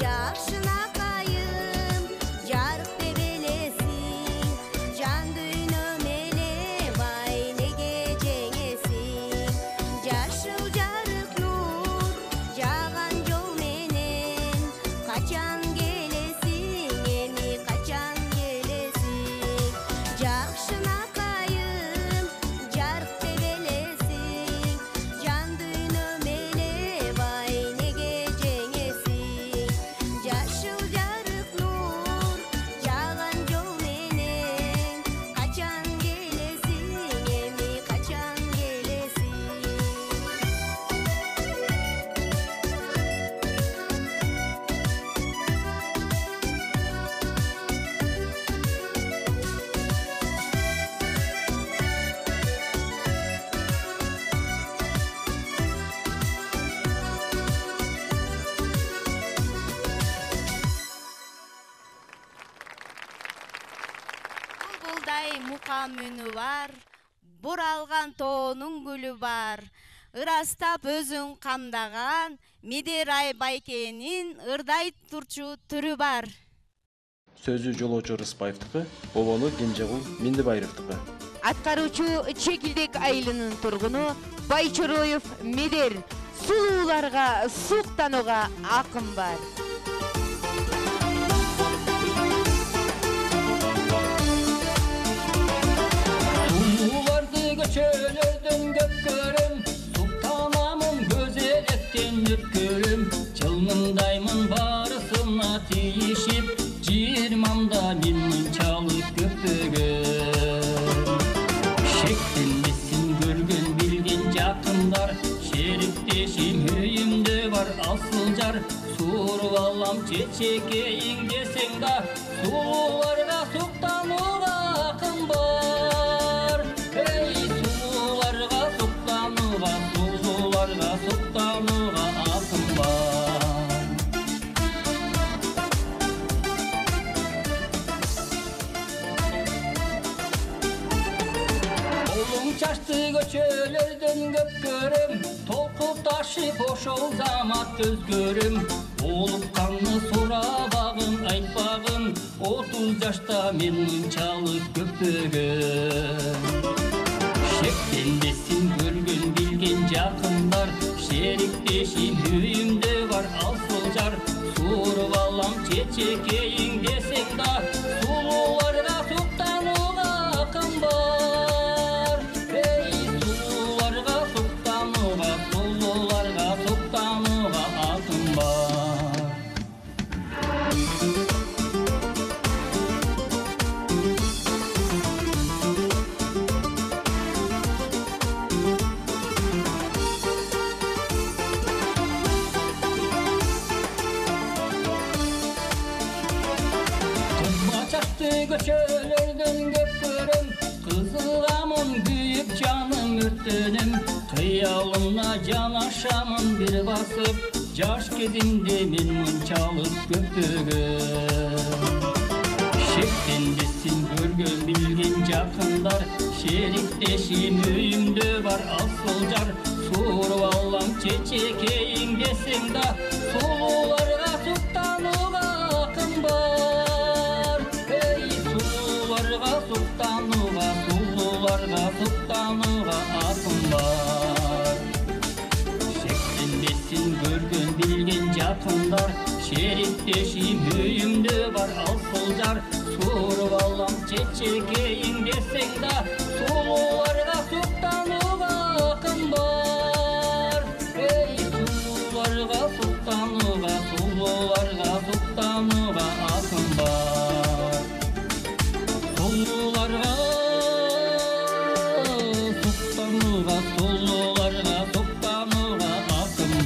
жакшынакайым жарык деп элесиң жан дүйнөм элебай неге жеңесиң жашыл жарык нур жаган жол менен качан келесиң эми качан келесиң жакшынакайым жарык деп элесиң жан дүйнөм элебай неге жеңесиң жашыл жарык нур жаган жол менен качан келесиң эми качан келесиң Булбулдай мукам үнү бар, буралган тоонун гүлү бар. Ырастап өзүн камдаган Медерай Байкенин ырдай турчу түрү бар. Сөзү жолоочу Рыспаевдыкы, оболу Кенжегул Мендебаевдыкы. Аткаруучу Чекилдек айылынын тургуну Байчороев Медер. Сулууларга суктанууга акым бар. Сулууларды көчөлөрдөн көпкөрүм, суктанамын көз электен өткөрүм. Жылмыңдаймын барысына тийишип, жыйырмамда мен мынчалык көпөгөн. Шектенбесин көргөн билген жакындар, шериктешим өйүмдө бар асыл жар. Суруп алам чечекейиң десең да, сулууларга суктанууга акым бар. Эй, сулууларга суктанууга акым бар. Олуң чачты көчөлөрдөн көпкөрүм, толкуп ташып ошол замат өзгөрүм. Олуп канны сурабагын айтпагын, 30 жашта мен мынчалык көпөгөн. Шектенбесин көргөн билген жакындар, шериктешим үйүмдө бар асыл жар. Суруп алам чечекейиң десең да, сулууларга суктанууга акым бар. Эй, сулууларга суктанууга акым бар. Көчөлөрдөн көпкөрүм, кызыгамын күйүп жаным өрттөнүм. Кыялымна жанашамын бир басып, жаш кезимде мен мынчалык көпөгөн. Шектенбесин көргөн билген жакындар, шериктешим үйүмдө бар асыл жар. Суруп алам чечекейиң десең да, сулууларга суктанууга акым бар. Эй, сулууларга суктанууга акым бар. Шектенбесин көргөн билген жакындар, шериктешим үйүмдө бар асыл жар. Суруп алам чечекейиң десең да, сулууларга суктанууга акым бар. Эй, сулууларга суктанууга акым бар. Сулууларга суктанууга акым бар.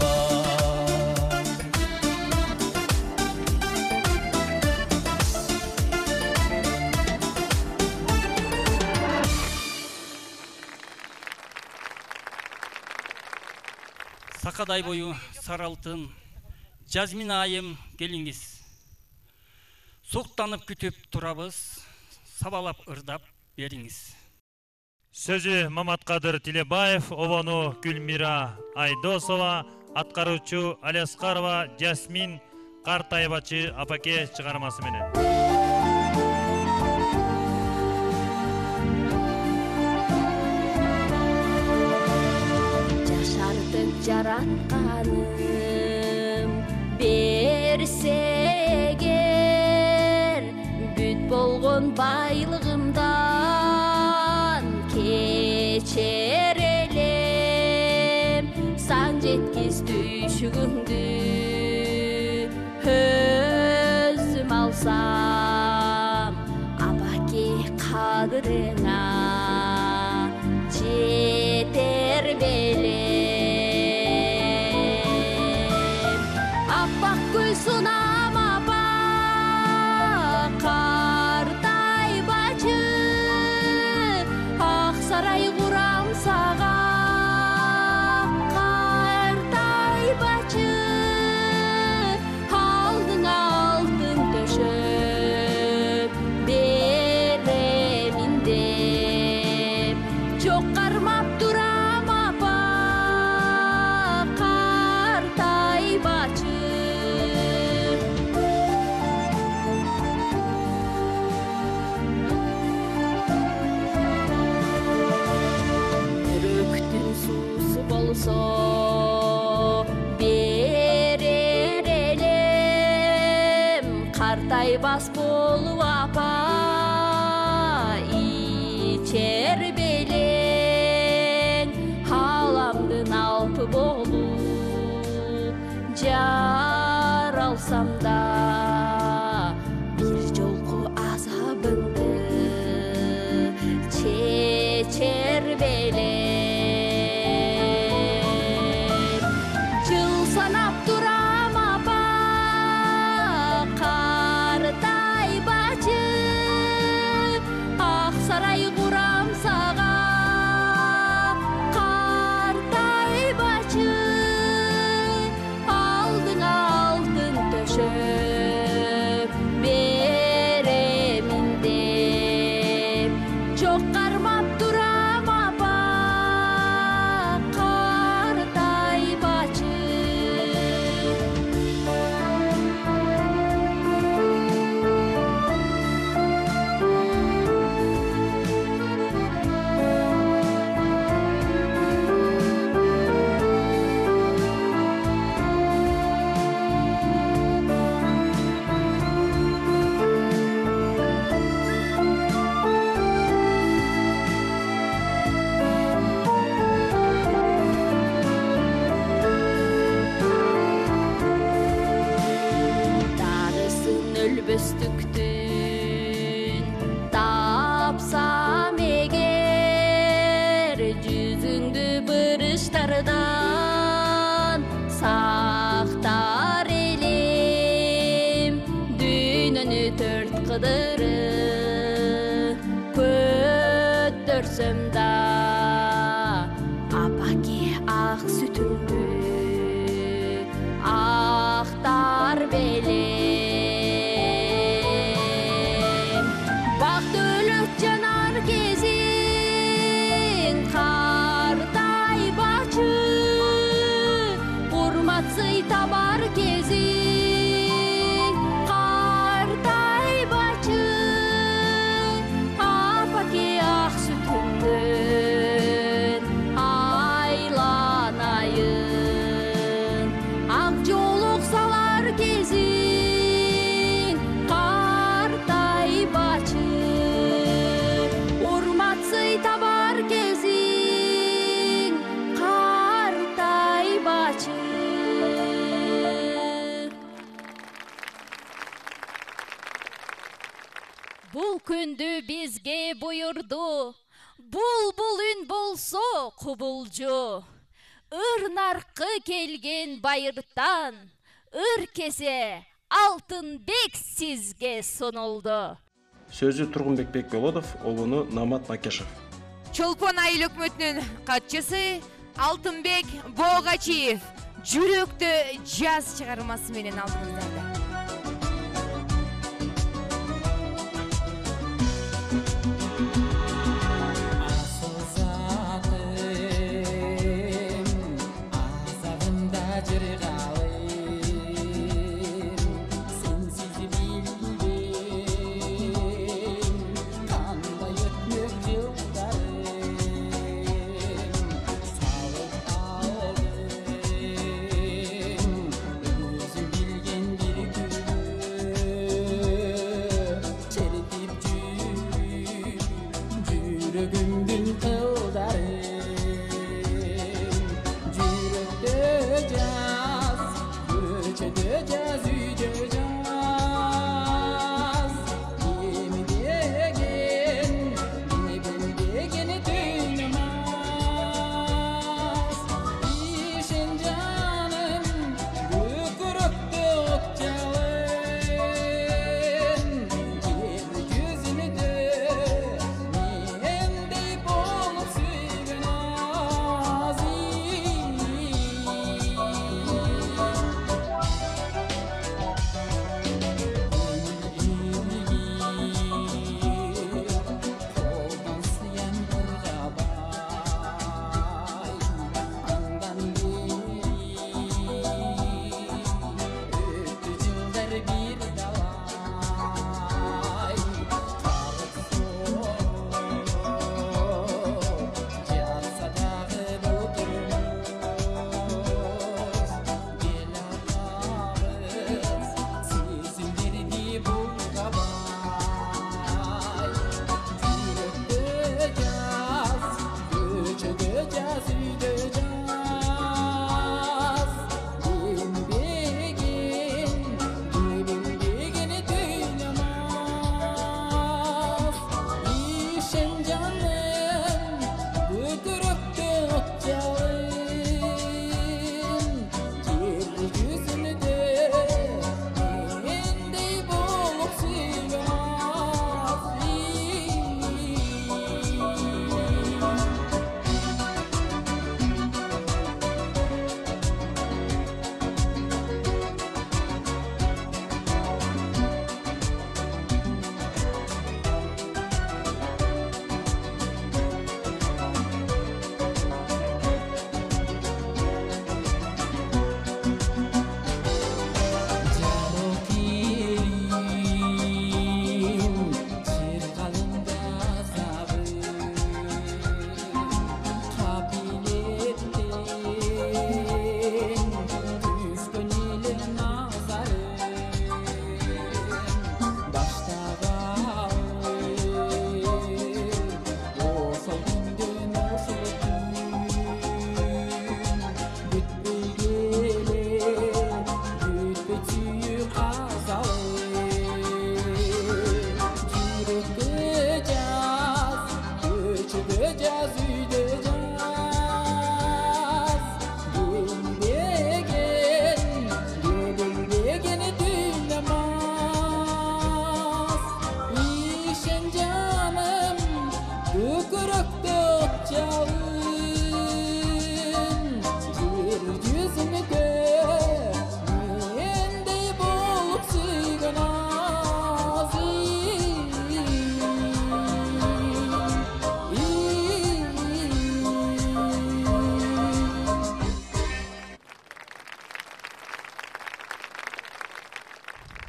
Сакадай бою сары алтын, Жазмин айым келиңиз. Суктанып күтүп турабыз, сабалап ырдап бериңиз. Сөзү Маматкадыр Тилебаев, обону Гүлмира Айдосова, аткаруучу Алияскарова Жасмин Картайбачы апаке чыгармасы менен. Жашартып жаратканым берсе эгер, бүт болгон байлыгымдан кечер элем, сан жеткиз түйшүгүңдү өзүм алсам, апаке кадырыңа жетер белем. Аппак гүл сунам апа, картайбачы, ак сарай курам сага, картайбачы, алдыңа алтын төшөп беремин деп, жок кармап турам апа, картайбачы. Жүрөктүн суусу болсо берер элем, картайбас болуп апа, ичер белең, аламдын алпы болуп жаралсам да, бир жолку азабыңды чечер белем. Жыл санап турам апа, картайбачы, ак сарай курам сага, картайбачы, алдыңа алтын төшөп беремин деп, жок кармап турам апа, картайбачы. Дарысын өлбөстүктүн тапсам эгер, жүзүңдү бырыштардан сактар элем, дүйнөнү төрт кыдыры көтөрсөм да, апаке ак сүтүңдү актар белем. Бак дөөлөт жанар кезиң, картайбачы, урмат сый табар кезиң, картайбачы, апаке ак сүтүңдөн айланайын, ак жолук салар кезиң, картайбачы, урмат сый табар кезиң, картайбачы. Бул күндү бизге буйурду, булбул үн болсо кубулжу, ырнаркы келген байыртан, ыркесе Алтынбек сизге сунулду. Сөзү Тургунбек Бекболотов, обону Намат Макешев. Чолпон айыл өкмөтүнүн катчысы Алтынбек Боогачиев, жүрөктө жаз чыгармасы менен алдыңыздарда.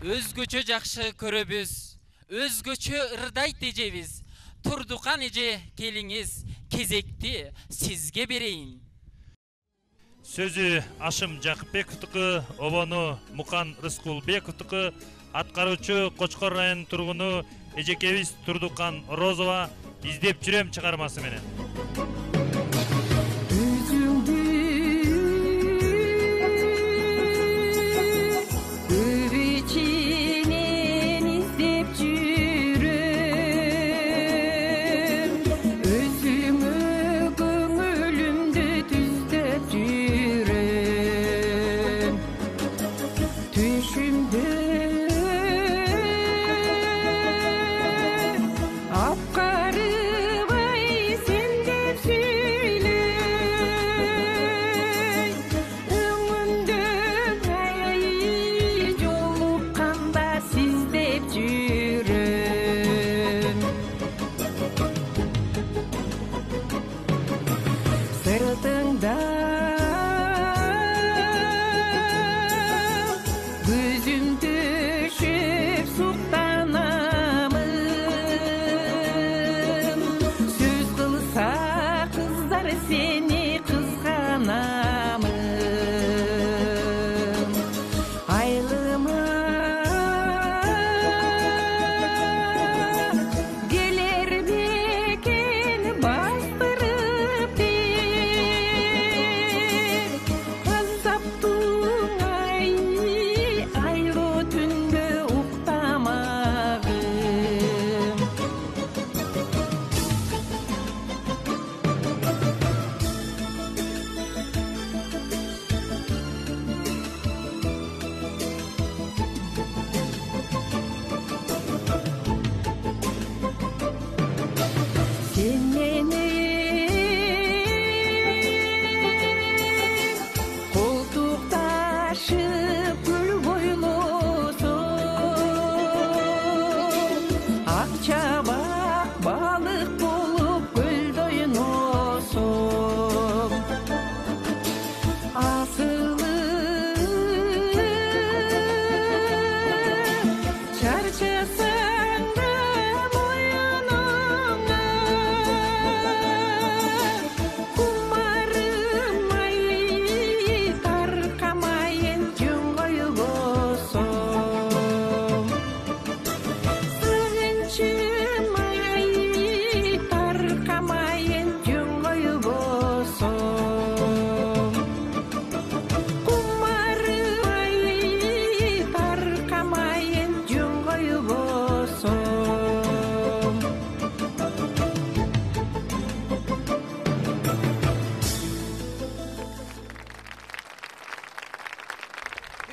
Өзгөчө жакшы көрөбүз, өзгөчө ырдайт эжебиз. Турдукан эже келиңиз, кезекти сизге берейин. Сөзү Ашым Жакыпбековдуку, обону Мукан Рыскулбековдуку, аткаруучу Кочкор районунун тургуну эжекебиз Турдукан Розова издеп жүрөм чыгармасы менен. Apkarı vay sen de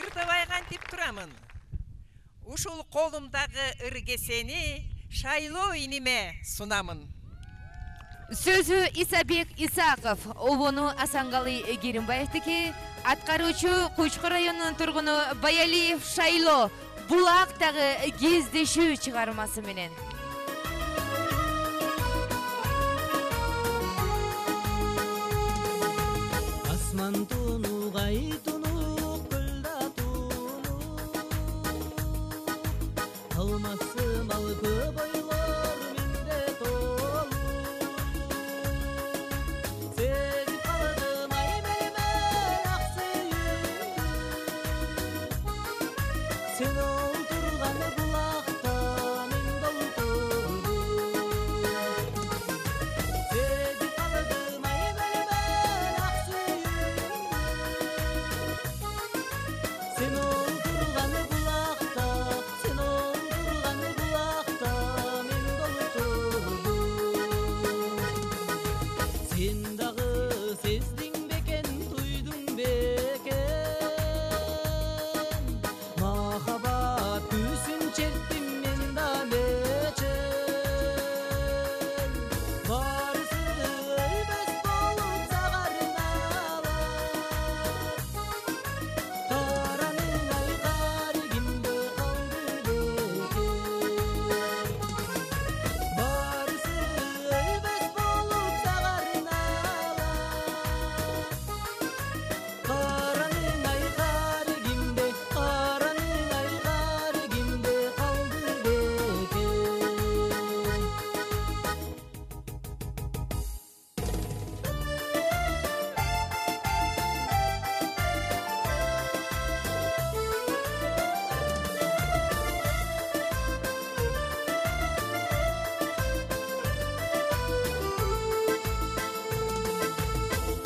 ырдабай кантип турамын. Ушул колумдагы ыргесени шайлоо иниме сунамын. Сөзү Исабек Исаков, обону Асангалы Керимбаевдики, аткаруучу Кучкы районунун тургуну Баялиев Шайло булактагы кездешүү чыгармасы менен. Асман туну гайтуну көлда туну алмасы мал көп ойлор менде толу сезип калдым ай менен ак сүйүүңдү сен олтурган булакта мен долтурдум сезип калдым ай менен ак Sen oldurgan bulakta, sen oldurgan bulakta men doluturdum. Sen dağı sezdin beken, duydun beken. Mahabat küsün çerttim men da beçen. Barısı ölbes bolup zagarnalar. Karanın aygar gimde kaldı beken. Barısı ölbes bolup zagarnalar. Karanın aygar gimde kaldı beken.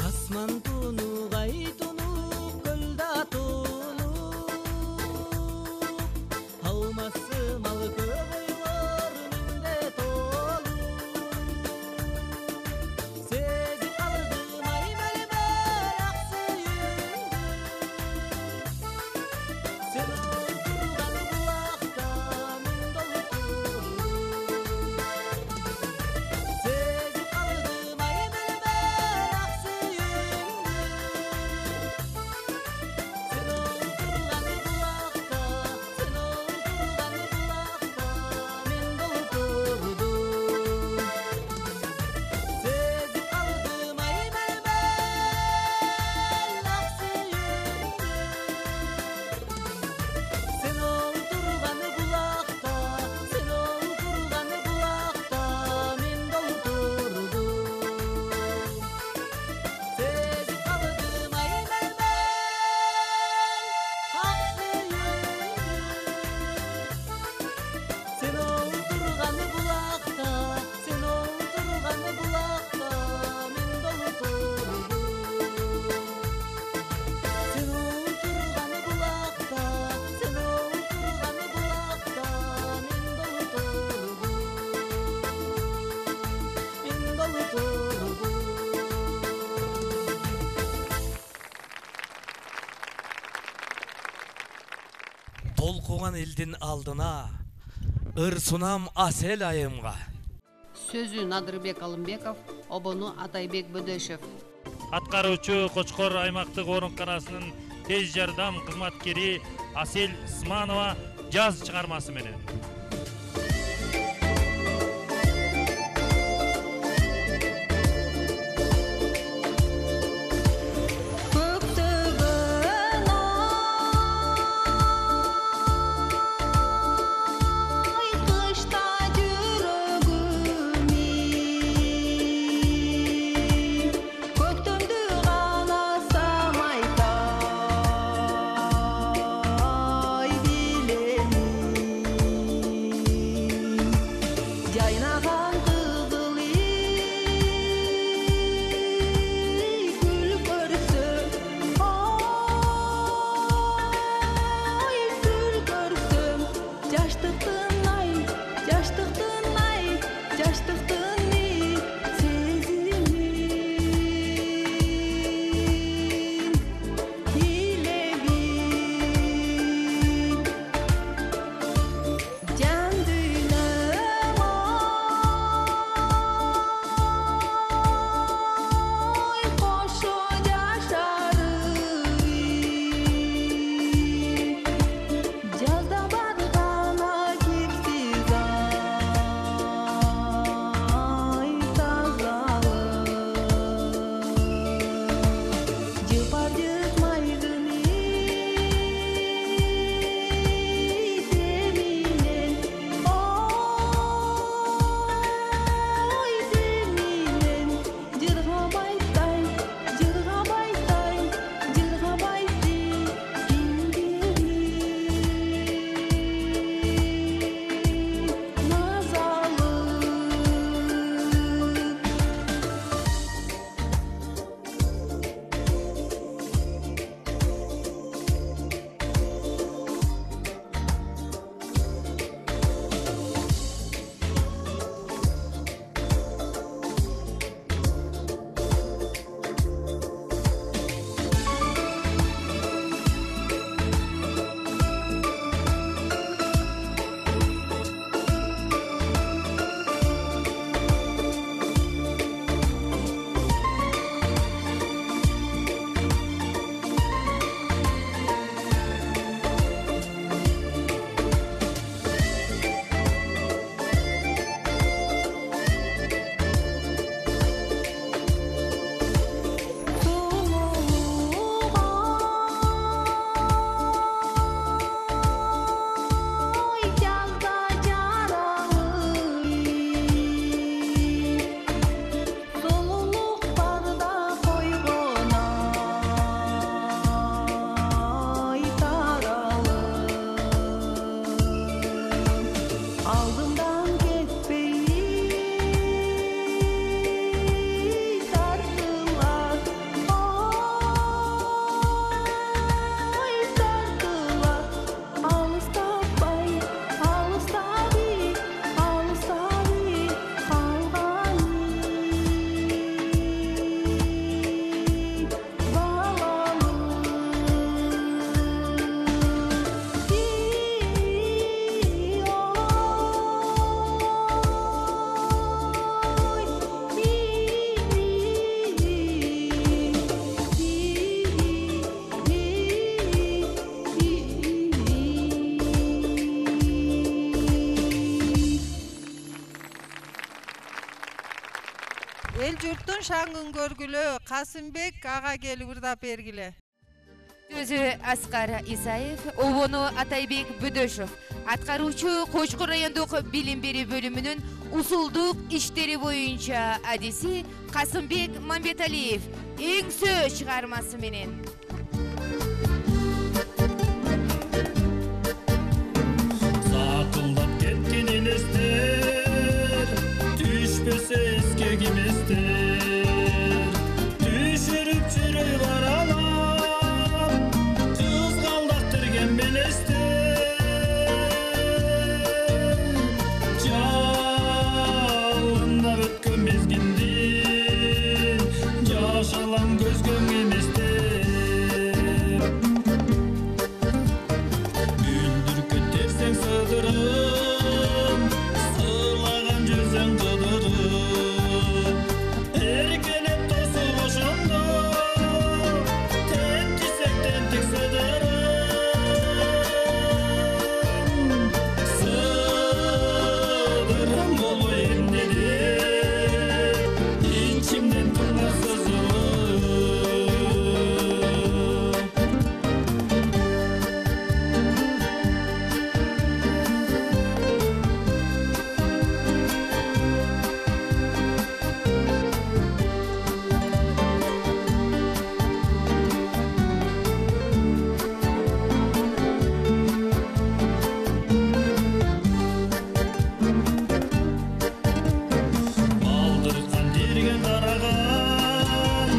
Asman tunu gaytunu kölda tunu alması mal көп ойлор менде толу сезип калдым ай менен ак сүйүүңдү сен олтурган булакта мен долтурдум сезип калдым ай менен ак сүйүүңдү sen oldurgan bulakta sen oldurgan bulakta men dolturdum сезип калдым ай менен ак сүйүүңдү sen oldurgan bulakta sen oldurgan bulakta men dolturdum сезип калдым ай менен ак сүйүүңдү sen oldurgan bulakta sen oldurgan bulakta men dolturdum sen oldurgan bulakta sen oldurgan bulakta men dolturdum толкуган элдин алдына ыр сунам асел айымга. Сөзү Надырбек Алымбеков, обону Атайбек Бөдөшев. Аткаруучу Кочкор аймактык ооруканасынын тез жардам кызматкери Асел Исманова жаз чыгармасы менен. Kışta жүрөгүм көктөмдү кааласам айтай билем эл журттун шаңын көргүлө, Касымбек ага келип ырдап бергиле. Сөзү Аскар Исаев, обону Атайбек Бөдөшов, аткаруучу Кочкор райондук билим берүү бөлүмүнүн усулдук иштери боюнча адиси Касымбек Мамбеталиев эңсө чыгармасы менен. Сакылдап кеткен элестер, түшпөсө эске киместер, түшүрүп жүрөй баралап, кызгалдактырген белестер, жалындап өткөн мезгилдин, жашалам көзгөң эместер. Сыдырым, сырлаған жүзің қыдырым, еркелеп тосып ұшымды, тентисек тентик сыдырым, сыдырым болу емдеді, içimden тыңдар сызылым. Балдырған терген тараған,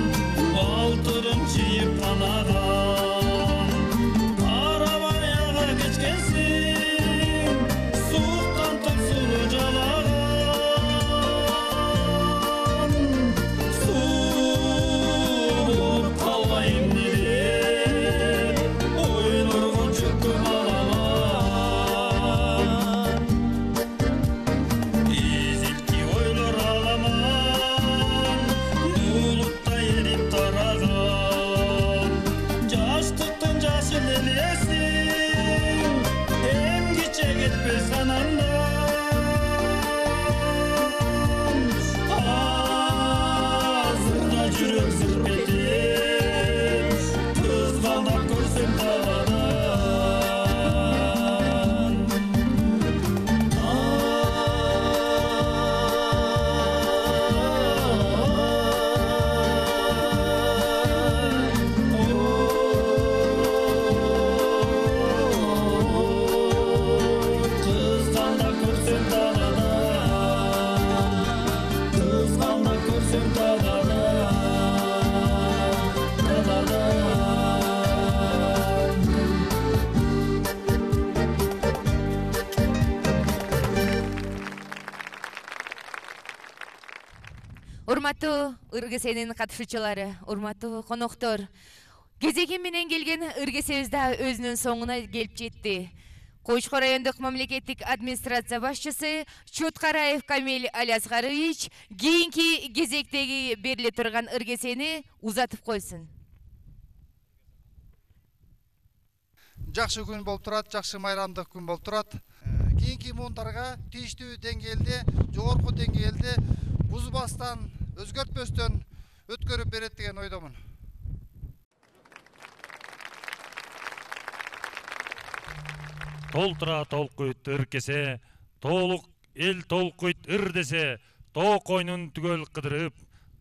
балтырым жиып қанаған, арабаяға кечкенсің, суықтан тұпсулы жалаған, суып қалайым деп, ойларға жүкім аламан. Изилки ойлор аламан, булуттай эрип тараган, жаштыктын жашыл элесин, эмгиче кетпес анандан. Азырда жүрөк сырпетип, кызгандап көрсөм тагадан. Kızganda körsem dağada, kızganda körsem dağada, dağada. Урматтуу ыргесенин катышуучулары, урматтуу коноктор, кезеги менен келген ыргесебиз да өзүнүн соңуна келип жетти. Кочкор райондук мамлекеттик администрация башчысы Чоткараев Камил Алиасгарович кийинки кезектеги бериле турган ыргесени узатып койсун. Жакшы күн болуп турат, жакшы майрамдык күн болуп турат. Кийинки муундарга тийиштүү деңгээлде, жогорку деңгээлде бузбастан, өзгөртпөстөн өткөрүп берет деген ойдомун. Толтура толкуйт ыркесе, толук эл толкуйт ыр десе, тоо койнун түгөл кыдырып,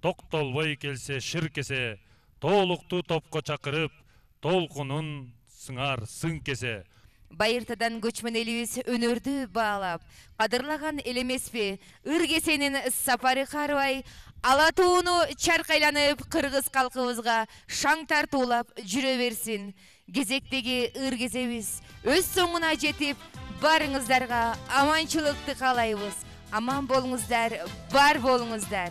токтолбой келсе ширкесе, тоолукту топко чакырып, толкунун сыңар сын кесе. Байыртадан көчмөн элибиз өнөрдү баалап, кадырлаган эл эмеспи, ыргесенин сапары карыбай, ала тууну чаркайланып кыргыз калкыбызга шаң тартуулап жүрө берсин. Кезектеги ыргесебиз өз соңуна жетип, барыңыздарга аманчылыкты каалайбыз. Аман болуңуздар, бар болуңуздар.